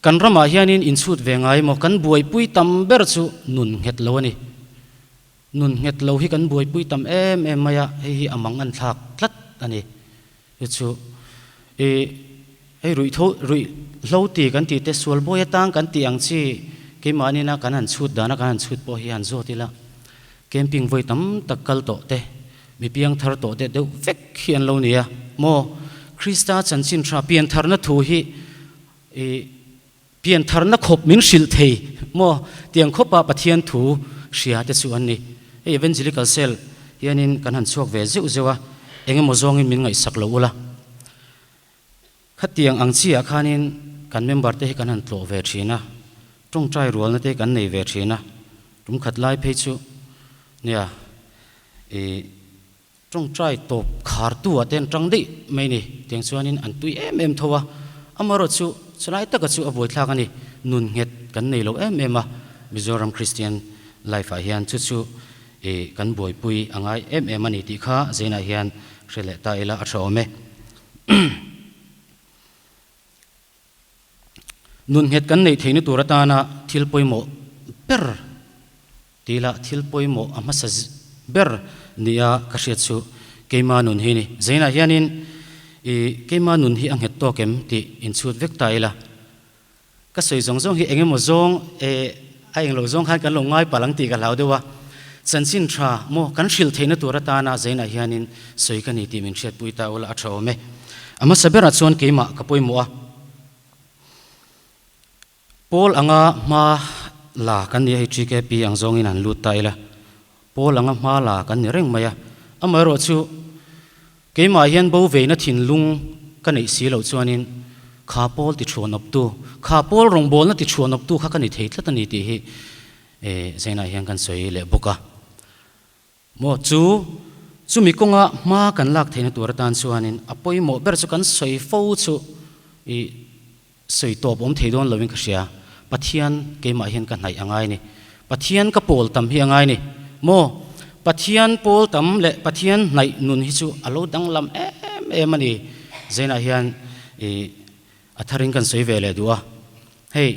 กันรำมาเฮียนินอินสุดเวงไงหมกันบวยปุยตัมเบรซูนุนเห็ดโลนี่นุนเห็ดโลให้กันบวยปุยตัมมายะให้อามังอันทักทัดอันนี้ซูให้รุยโลตีกันตีเตสวลบวยตั้งกันตีอังชีเกมานี่นะกันหันชุดดานะกันหันชุดพอเฮียนโซติละเกมปิงบวยตัมตะกัลโตเตมีเพียงทาร์โตเตเดวเวกเฮียนโลนี่โมคริสต์จันชินทราเปลี่ยนทาร์นัทูฮีเปลี่ยนทาร์นักขบมินชิลเทยโมเตียงขบปะเทียนทูเสียเตสุอันนี้เอเวนจิลิกัลเซลยันนินกันหันสวกเวซิอุเซวะเองโมซองอินมินไงสักโลละขัดเตียงอังชีอาคานินกันเมมเบอร์เตกันหันโตเวชีนะจงใจรัวนั่นเตกันในเวชีนะตุมขัดไล่เพชูเนี่ยจงใจตบขาดตัวเต็นจังดิไม่นี่เตียงส่วนนี้อันตุยทัวอามารถชูสลายตะกัดชูอบุยทากันนี่นุนเห็ดกันในโลกมามิโซรัมคริสเตียนไลฟ์อาเฮียนชูกันบวยปุยอ่างไอมันนี่ติข้าเจนอาเฮียนเสลตาเอลาอัชโอเมนุนเห็ดกันในเทนิตัวรัตานาทิลปอยโมเบอร์ทีละทิลปอยโมอามาสเบอร์นี่ยากระเสียดสูเกมานุนฮีนี่เจน่าเฮียนินเกมานุนฮีอังเห็ดโตเกมที่อินสุดเวกตายละก็สวยจงฮีเองโมจงไอเองโลจงขันกันลงง่ายปาลังตีกันแล้วด้วยว่าสันสินทราโมกันชิลเทนตัวรัตานาเจน่าเฮียนินสวยกันนี่ที่มินเชียดปุยตาอุลอัชโอเมอามาสเบรัดส่วนเกมากับปุยมัวพอลอังมาลากันนี่ให้จีเกปีอังจงอินันลุตตายละพอลังมาลากันนี่เร่งมาอามาโรชูเก ke ma hian bo ve na thin lung kan nei si lo chuanin kha pol ti thron op tu kha pol rong bol na ti thron op tu kha kan ni thei thlat ani ti hi zaina hian kan soi le boka mo chu mi konga ma kan lak theina tur tan chuanin apoi mo ber chu kan soi fo chu I soi top om theidon lovin khria pathian ke ma hian kan nai angai ni pathian ka pol tam hi angai ni mo pathian pol tam le pathian nai nun hi chu alo dang lam em ani zaina hian atharing kan soi vele duwa hei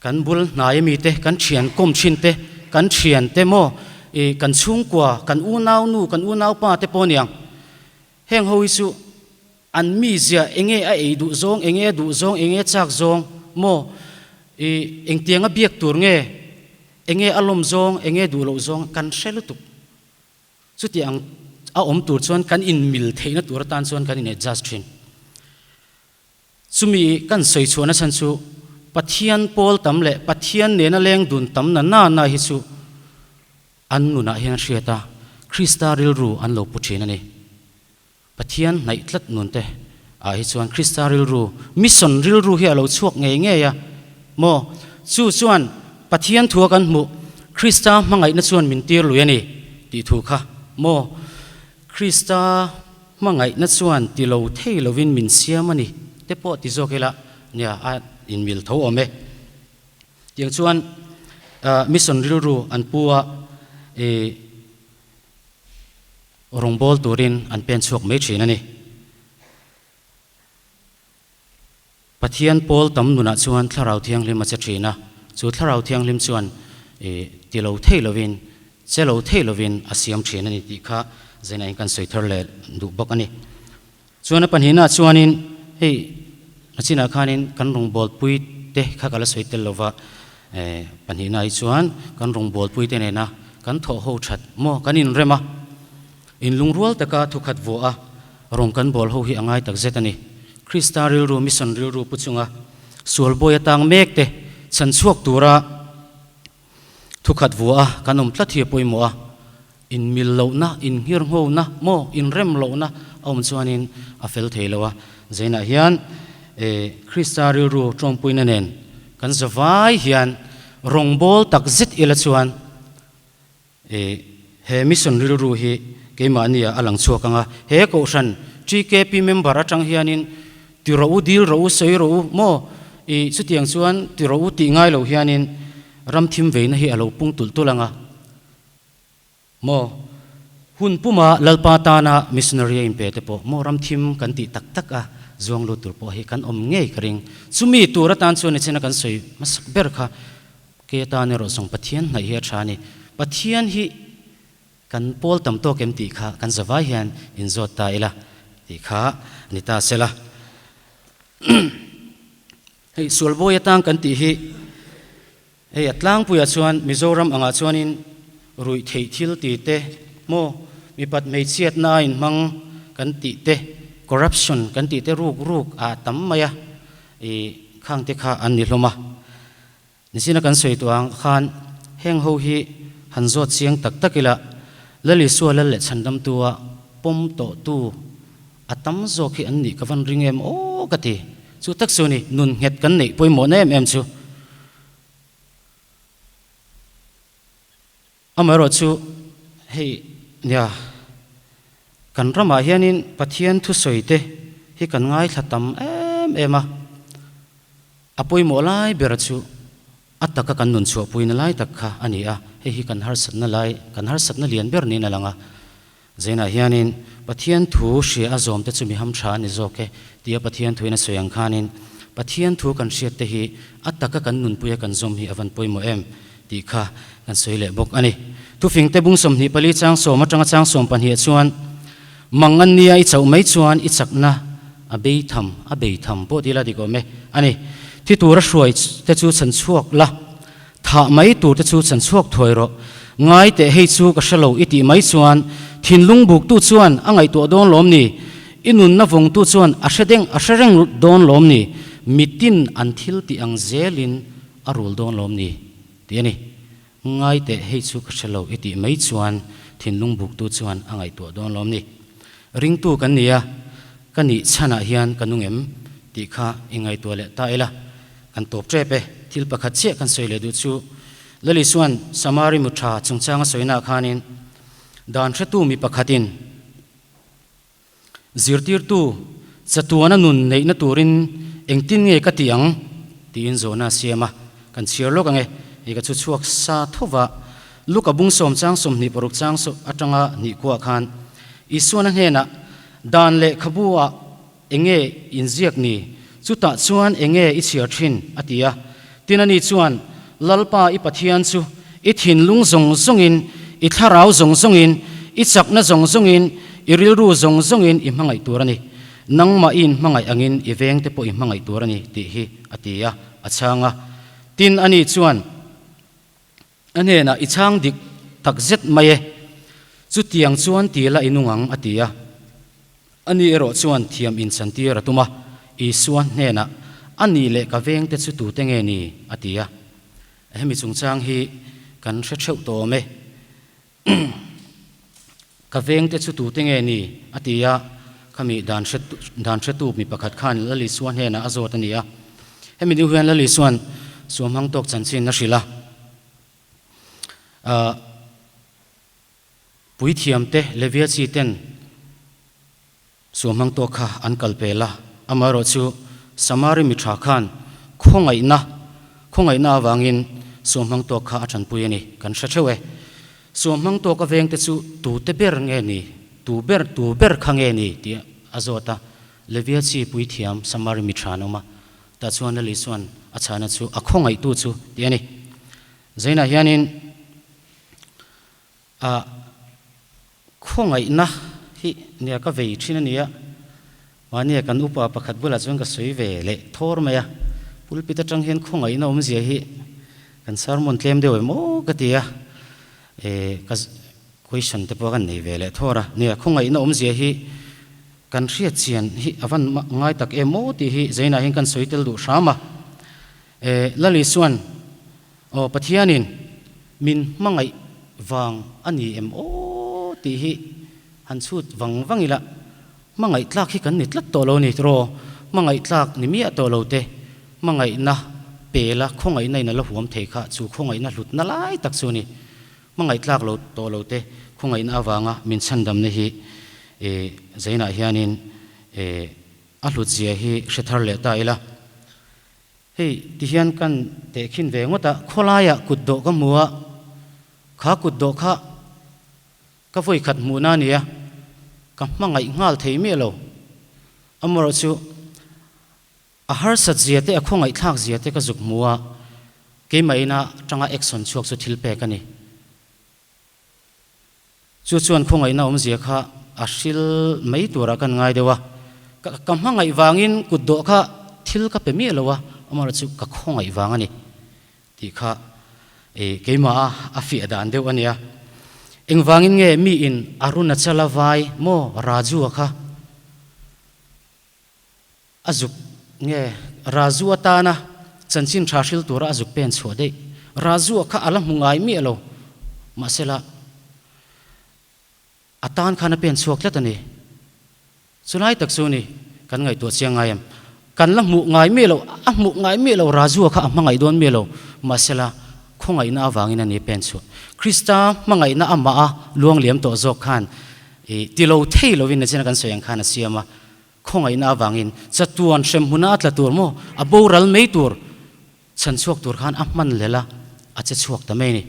kan bul nai mi te kan thian kom thin te kan thian te mo kan chung kwa kan u nau pa te poniang heng ho isu an mi zia enge a ei du zong enge chak zong mo eng tianga biak tur nge enge alom zong enge du lo zong kan hrelutuk chu tiang a om tur chuan kan in mil theina tur tan chuan kan in adjust thin chumi kan soi chuana chan chu pathian pol tam le pathian ne na leng dun tam na hi chu an nuna hian hriata Krista ril ru an lo puthina ni pathian nai tlat nun te a hi chuan Krista ril ru mission ril ru hi alo chuak nge ya mo chuan pathian thua kan mu Krista mangai na chuan min tir lu yani ti thu kha mo Krista mangai na chuan ti lo thei lovin min siam ani te po ti zokela nya a in mil tho ome tiang chuan mission ril ru an puwa rongbol turin an pen chuak mai thina ni pathian pol tam nuna chuan tharau thiang lim a che thina chu tharau thiang lim chuan ti lo thei lovin chelo thei lovin asiam thina ni ti kha zaina in kan soi thar le du bok ani chuan pan hina chuanin hei achina khanin kan rongbol pui te kha kala soi tel lova pan hina I chuan kan rongbol pui te ne na kan tho ho that mo kan in rema in lungrual taka thukhat vo a rong kan bol ho hi angai tak zetani Krista ril ru mission ril ru puchunga sual boy atang mek te chan chuak tura thukhat vo a kanom tlathi poimo a in mil lo na in hir ho na mo in rem lo na om chuanin a fel theilowa zaina hian Krista ril ru trom puina nen kan zawai hian rong bol tak zet ila chuan he mission ril ru hi keimania alang chuakanga he ko san GKP member atang hianin ti ro dil ro sei ro mo chutiang chuan ti ro ti ngai lo hianin ram thim veina hi alo pung tul tulanga mo hun puma lalpa tana missionary in pe te po mo ram thim kan ti tak tak a zuang lo tur po hi kan om ngei kring chumi tura tan chuan chena kan soi masak ber kha ke ta ne ro song pathian nai hi thani pathian hi kan pol tam to kem ti kha kan zawai hian in zot ta ila ti kha nita sela hei sulboy atang kan ti hi hei atlang puya chuan Mizoram anga chuanin rui thei thil ti te mo mi pat mei chiat na in mang kan ti te corruption kan ti te ruk a tam maya khang te kha an ni hloma nisina kan soi tuang khan heng ho hi han zot chiang tak takila lali suala le chandam tua pom to tu atam zo khi an ni ka van ring em o kati chu tak su ni nun het kan nei poi mo nem em chu amaro chu hei nya kan rama hianin pathian thu soite hi kan ngai thlatam ema apoi mo lai ber chu ataka kan nun chu puina lai takha ania hi kan har satna lian ber ni na langa zaina hianin pathian thu she azom te chumi ham tha ni zoke tia pathian thuina soyang khanin pathian thu kan hriat te hi ataka kan nun puya kan zom hi avan poimo em ti kha kan soile bok ani tu fing te bung som ni pali chang som atanga chang som pan hi chuan mangan nia I chau mai chuan I chakna abei tham po dila di ko me ani ti tur hruai te chu chan chuak la tha mai tur te chu chan chuak thoiro ngai te hei chu ka shalo iti mai chuan thinlung buk tu chuan angai to don lom ni inun na vong tu chuan ashereng don lom ni mitin anthil ti ang zelin arul don lom ni ti ani ngai te hei chu ka shalo iti mai chuan thinlung buk tu chuan angai to don lom ni ring tu kan nia kan ni chana hian kanungem ti kha ingai to le ta ela kan top trepe thil pakhat che kan soile du chu lali suan samari mutha chungchanga soina khanin dan thatu mi pakhatin zirtir tu chatuana nun nei na turin engtin nge katiang tin zona siama kan chirlok ange ega chu chuak sa thova luka bung som chang som ni poruk chang so atanga ni kwa khan isuana hena dan le khabua enge inziak ni chuta chuan enge I chiar thin atia tinani chuan lalpa I pathian chu I thin lung zong zongin I tharau zong zongin I chakna zong zongin I rilru zong zongin I mangai turani nangma in mangai angin I veng te po I mangai turani ti hi atia achanga tin ani chuan anena I chang dik takzet maye chu tiang chuan tila inungang atia ani ero chuan thiam in chantir atuma I suan hena ani le ka veng te chu tu te nge ni atia hemi chungchang hi kan theu to me ka veng te chu tu te nge ni atia kami dan tu mi pakhat khan lali suan hena azot ania hemi ni huan lali suan suamhang tok chanchin na rila pui thiam te levia chi ten suamhang tok kha an kalpela amaro chu samari mi tha khan khongai na wangin suamhang tok kha athan pui ani kan sha thewe suamhang tok ka veng te chu tu te ber nge ni tu ber khange ni ti azota levia chi pui thiam samari mi tha noma ta chuan ali suan achana chu akhongai tu chu ti ani zaina hianin khongai na hi nia ka vei thina nia mania kan upa pakhat bula chung ka soi ve le thor maya pulpita tang hian khongai na zia hi kan sermon tlem de mo ka tia ka question te po kan nei ve le thora nia khongai na zia hi kan ria chian hi avan ngai tak emo ti hi zaina hin kan soitel du shama lali suan o pathianin min mangai wang ani emo ti hi han chut wangila mangai tlak hi kan nitlat to lo ni ro mangai tlak ni mi to lo te mangai na pela khongai nei na lo huam thei kha chu khongai na hlut na lai tak chu ni mangai tlak lo to lo te khongai na awanga min chandam ne hi zaina hianin a hlut zia hi shethar le ta ila hei ti hian kan te khin ve ngota kholaya kuddo ka muwa kha kuddo kha ka voi khat mu na nia ka mangai ngal thei me lo amaro chu a har sat zia te a khongai thak zia te ka zuk muwa ke mai na tanga action chuak chu thil pe ka ni chu chuan khongai na zia kha a sil mai tura kan ngai dewa ka mangai wangin kuddo kha thil ka pe me lo wa amaro chu ka khongai wangani ti kha keima a fi adan deu ania engwangin nge mi in aruna chalawai mo raju kha azuk nge raju atana chanchin thashil tura azuk pen chhode raju kha alam hungai mi alo masela atan khana pen chhoklat ani chulai tak suni kan ngai to chiangayam kan la mu ngai mi lo a mu ngai mi lo raju kha amangai don mi lo masela khongai na awangin ani pen chu krista mangai na ama a luang liam to zok khan tilo thailo win na chena kan soyang khan asiama khongai na awangin chatuan shem huna atla tur mo aboral mei tur chan chuak tur khan ahman lela ache chuak ta mai ni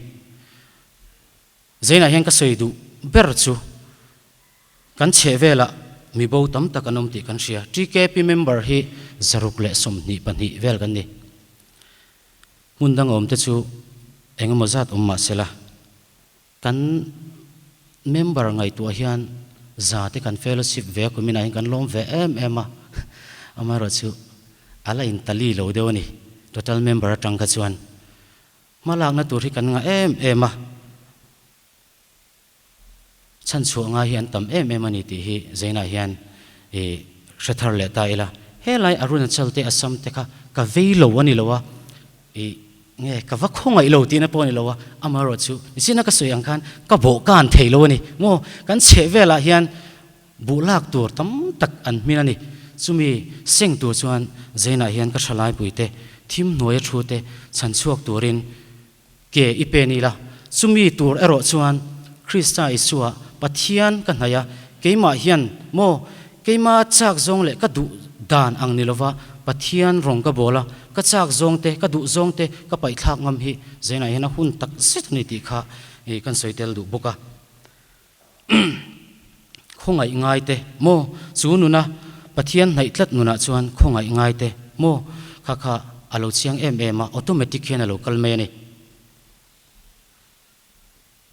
zaina hian ka soidu ber chu kan chevela mi bo tam takanom ti kan sia TKP member hi zaruk le som ni pani vel kan ni mundang om te chu engamozat umma sela kan member ngai tu hian zate kan fellowship ve ko mina kan lom ve ema amaro chu ala in tali lo dewani total member atang ka chuan malak na tur hi kan nga ema chan chu nga hian tam ani ti hi zaina hian shathar le ta ila helai aruna chalte asam te kha ka veilo ani lowa nge ka va khongai lo ti na poni lowa amaro chu nisina ka soyang khan ka bo kan theilo ni mo kan chevela hian bulak tur tam tak an minani chumi seng tur chuan zaina hian ka thalai puite thim noya thute chan chuak turin ke ipeni la chumi tur ero chuan Krista Isua pathian kan haya keima hian mo keima chak zong le ka du dan ang nilova pathian rong ka bola ka chak zong te ka du zong te ka pai thak ngam hi zaina hian a hun tak sit ni ti kha e kan soitel du boka khongai ngai te mo chu nuna pathian nai tlat nuna chuan khongai ngai te mo kha kha alo chiang em ma automatic hian alo kal me ni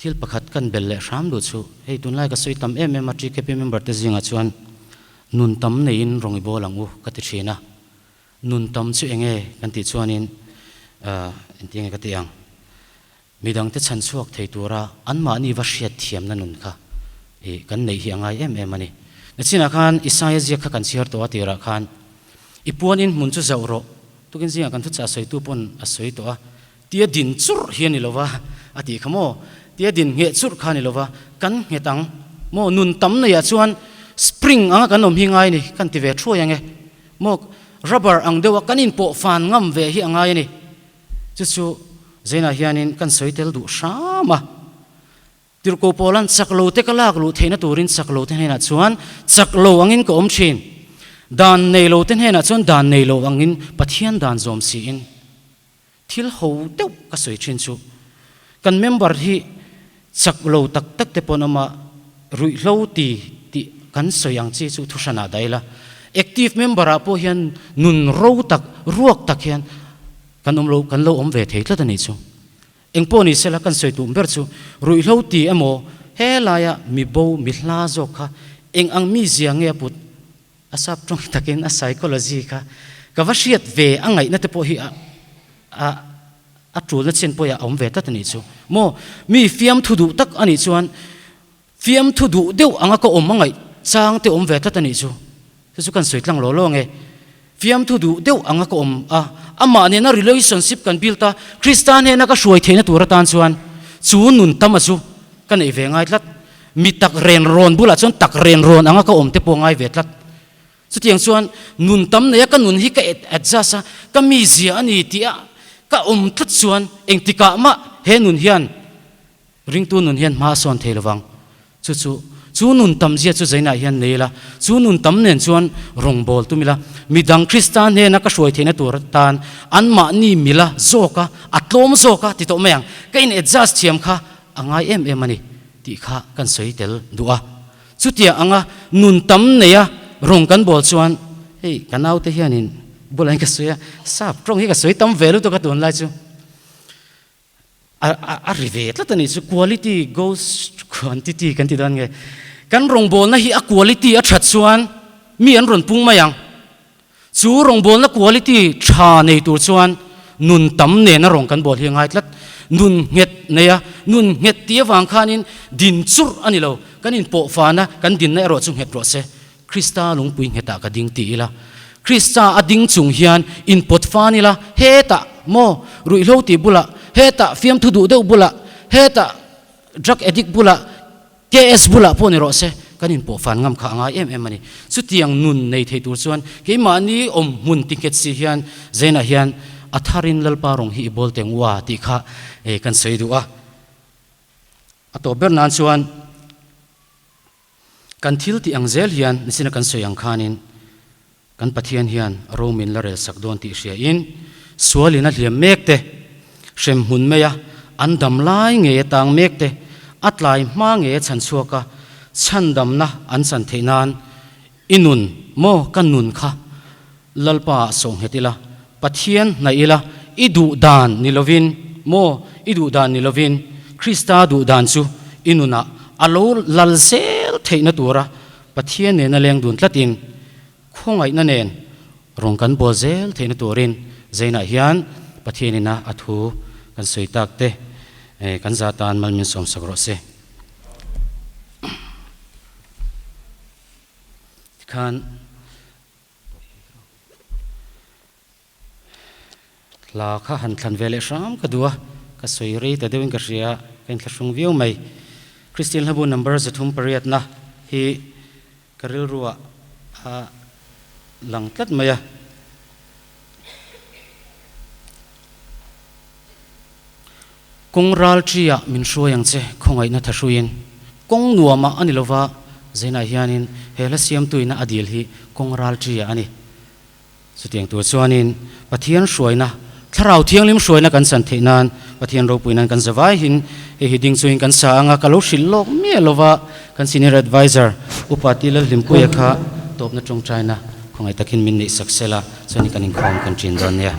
thil pakhat kan bel le ram lu chu hei tun lai ka soi tam em ma TKP member te zinga chuan nun tam nei in rongi bolangu ka ti thina nun tam chu enge kan ti chuanin inting ka tiang midang te chan chuak thei tura anma ni va hriat thiam na nun kha e kan nei hi angai em ani nachina khan Isaiah zia kha kan share to atira khan ipuan in mun chu zauro tukin zinga kan thu cha soi tu pon a soi to a tia din chur hian ni lova ati khamo tia din nge chur khani lova kan nge tang mo nun tam na ya chuan spring anga kan om hi ngai ni kan ti ve thro yange mo rubber ang dewa kanin po fan ngam ve hi angai ni chu chu zaina hianin kan soitel du shama tirko polan chaklo te kalak lu theina turin chaklo te hena chuan chaklo angin ko om thin dan nei lo ten hena chuan dan nei lo angin pathian dan zom si in thil ho deuh ka soi thin chu kan member hi chaklo tak tak te ponama rui lo ti kan soyang chi chu thusana daila active member a po hian nun ro tak ruak tak hian kan lo om ve thei tlat ani chu engpo ni sela kan soi tu ber chu rui lo ti emo he laya mi bo mi hla zo kha eng ang mi zia nge put asap trong takin a psychology kha ka va hriat ve angai na te po hi a tul na chen po ya om ve tat ani chu mo mi fiam thu du tak ani chuan fiam thu du deuh anga ko om angai chang te om ve tat ani chu chu kan soitlang lo lo nge fiam thu du deuh anga ko om ama ne na relationship kan bilta Christian he na ka hruai theina tur tan chuan chu nun tam chu kan ei ve ngai tlat mi tak ren ron bula chon tak ren ron anga ka om te po ngai ve tlat chu tiang chuan nun tam ne ka nun hi ka adjust ka mi zia ani tia ka om tlat chuan engtika ma he nun hian ring tu nun hian ma son thelawang chu nun tam zia chu zaina hian neila chu nun tam nen chuan rong bol tumila midang Christian he na ka hruai theina tur tan anma ni mila zoka atlom zoka ti to meang ka in adjust thiam kha angai em ani ti kha kan soitel duwa chu tia anga nun tam neya rong kan bol chuan hei kanau te hianin bulan ka soya sap trong hi ka soi tam velu to ka ton lai chu a rivet la tani chu quality goes to quantity kan ti dan nge kan rong bol na hi a quality a that chuan mi an ron pung mayang chu rong bol na quality tha nei tur chuan nun tam ne na rong kan bol hi ngai tlat nun nget neya nun nget tia wang khanin din chur ani lo kanin po fana kan din na ro chung het ro se Krista lung pui ngeta ka ding ti la Krista ading chung hian in pot fani la heta mo rui lo ti bula heta fiam thu du deuh bula heta drug addict bula KS bula po ni ro se kanin po fan ngam kha anga em ani chu tiang nun nei thei tur chuan ke mani om mun ticket si hian zena hian atharin lalpa rong hi bol teng wa ti kha e kan sei du a ato ber nan chuan kan thil ti ang zel hian nisina kan soyang khanin kan pathian hian romin la rel sak don ti hria in sualina hliam mek te shem hun meya an dam lai nge tang mek te atlai ma nge chan chuaka chan dam na an san theinan inun mo kan nun kha lalpa song hetila pathian na ila idu dan nilovin mo idu dan nilovin Krista du dan chu inuna alo lalzel theina tura pathian ne na leng dun tlatin khongai na nen rong kan bozel theina turin zaina hian pathianina athu kan soitak te kan zatan malmin som sagro se kan la kha han thlan vele ram ka duwa ka soi re ta dewin ka ria kan thlasung viu mai Christian habu number zathum pariat na hi กริลรัวหลังตัดมาอะกงรัลจีอะมินช่วยยังเจคงไอ้นัทช่วยกงนัวมาอันนี้ละว่าเจน่าเฮียนินเฮลเซียมตุยน่าอดีลฮีกงรัลจีอะอันนี้สุดที่ตัวส่วนนี้ปะเทียนช่วยนะถ้าเราเที่ยงลิมช่วยนะกันสันตินานปะเทียนเราปุยนั้นกันสบายหินเฮดิ้งช่วยกันสางกะลุชิลโลกเมียละว่ากันซีเนียร์แอดไวเซอร์อุปติลลิมปุยค่ะตบนัดจงใจนะคงไอ้ตะกินมินนิสักเซละส่วนนี้กันอินคอมกันจินดอนเนี่ย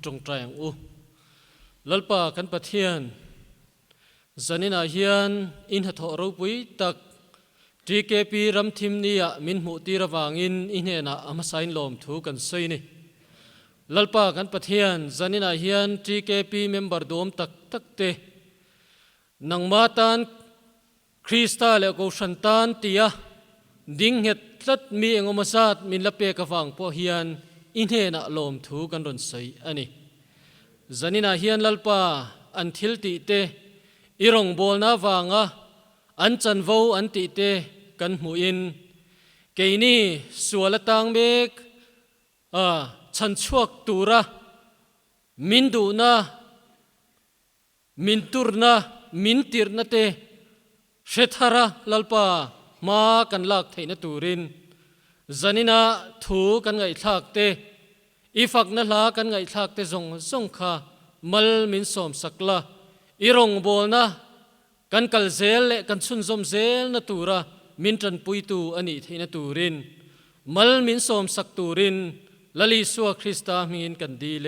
จงใจอย่างลัลปากันปะเทียนจันนินาเฮียนอินหัทรูปุยตักทีเคปีรำทิมนียมินมุตีระวางอินเนนะอามาไซน์ลมถูกันใส่นี่ลัลปากันปะเทียนจันนินาเฮียนทีเคปีเมมเบอร์โดมตักเตนังมาตันคริสตาเลโกชันตันตียดิ้งเห็ดลัดมีเองอมาซาดมินละเปกฟังพอเฮียนอินเฮนะลมถูกันรอนใส่อันนี้จันนินาเฮียนลัลปาอันทิลติเตอีรงโบลนาวางะอันจันวอันติเตกันหูอินเกนี่สัวละตังเบกฉันชวกตูระมินดูนะมินตุรนะมินติรนะเตเชธาระลัลปามากันลากเทนตูรินจันนินาถูกันไงทักเตอีฟักนั่นลากันไงทักเตจงค่ะมัลมินสมสักละอีรงโบลนะกันกัลเซลเลกันชุนสมเซลนตูระมินจันปุยตูอันนี้เทนตูรินมัลมินสมสักตูรินลลิสัวคริสตามินกันดีเล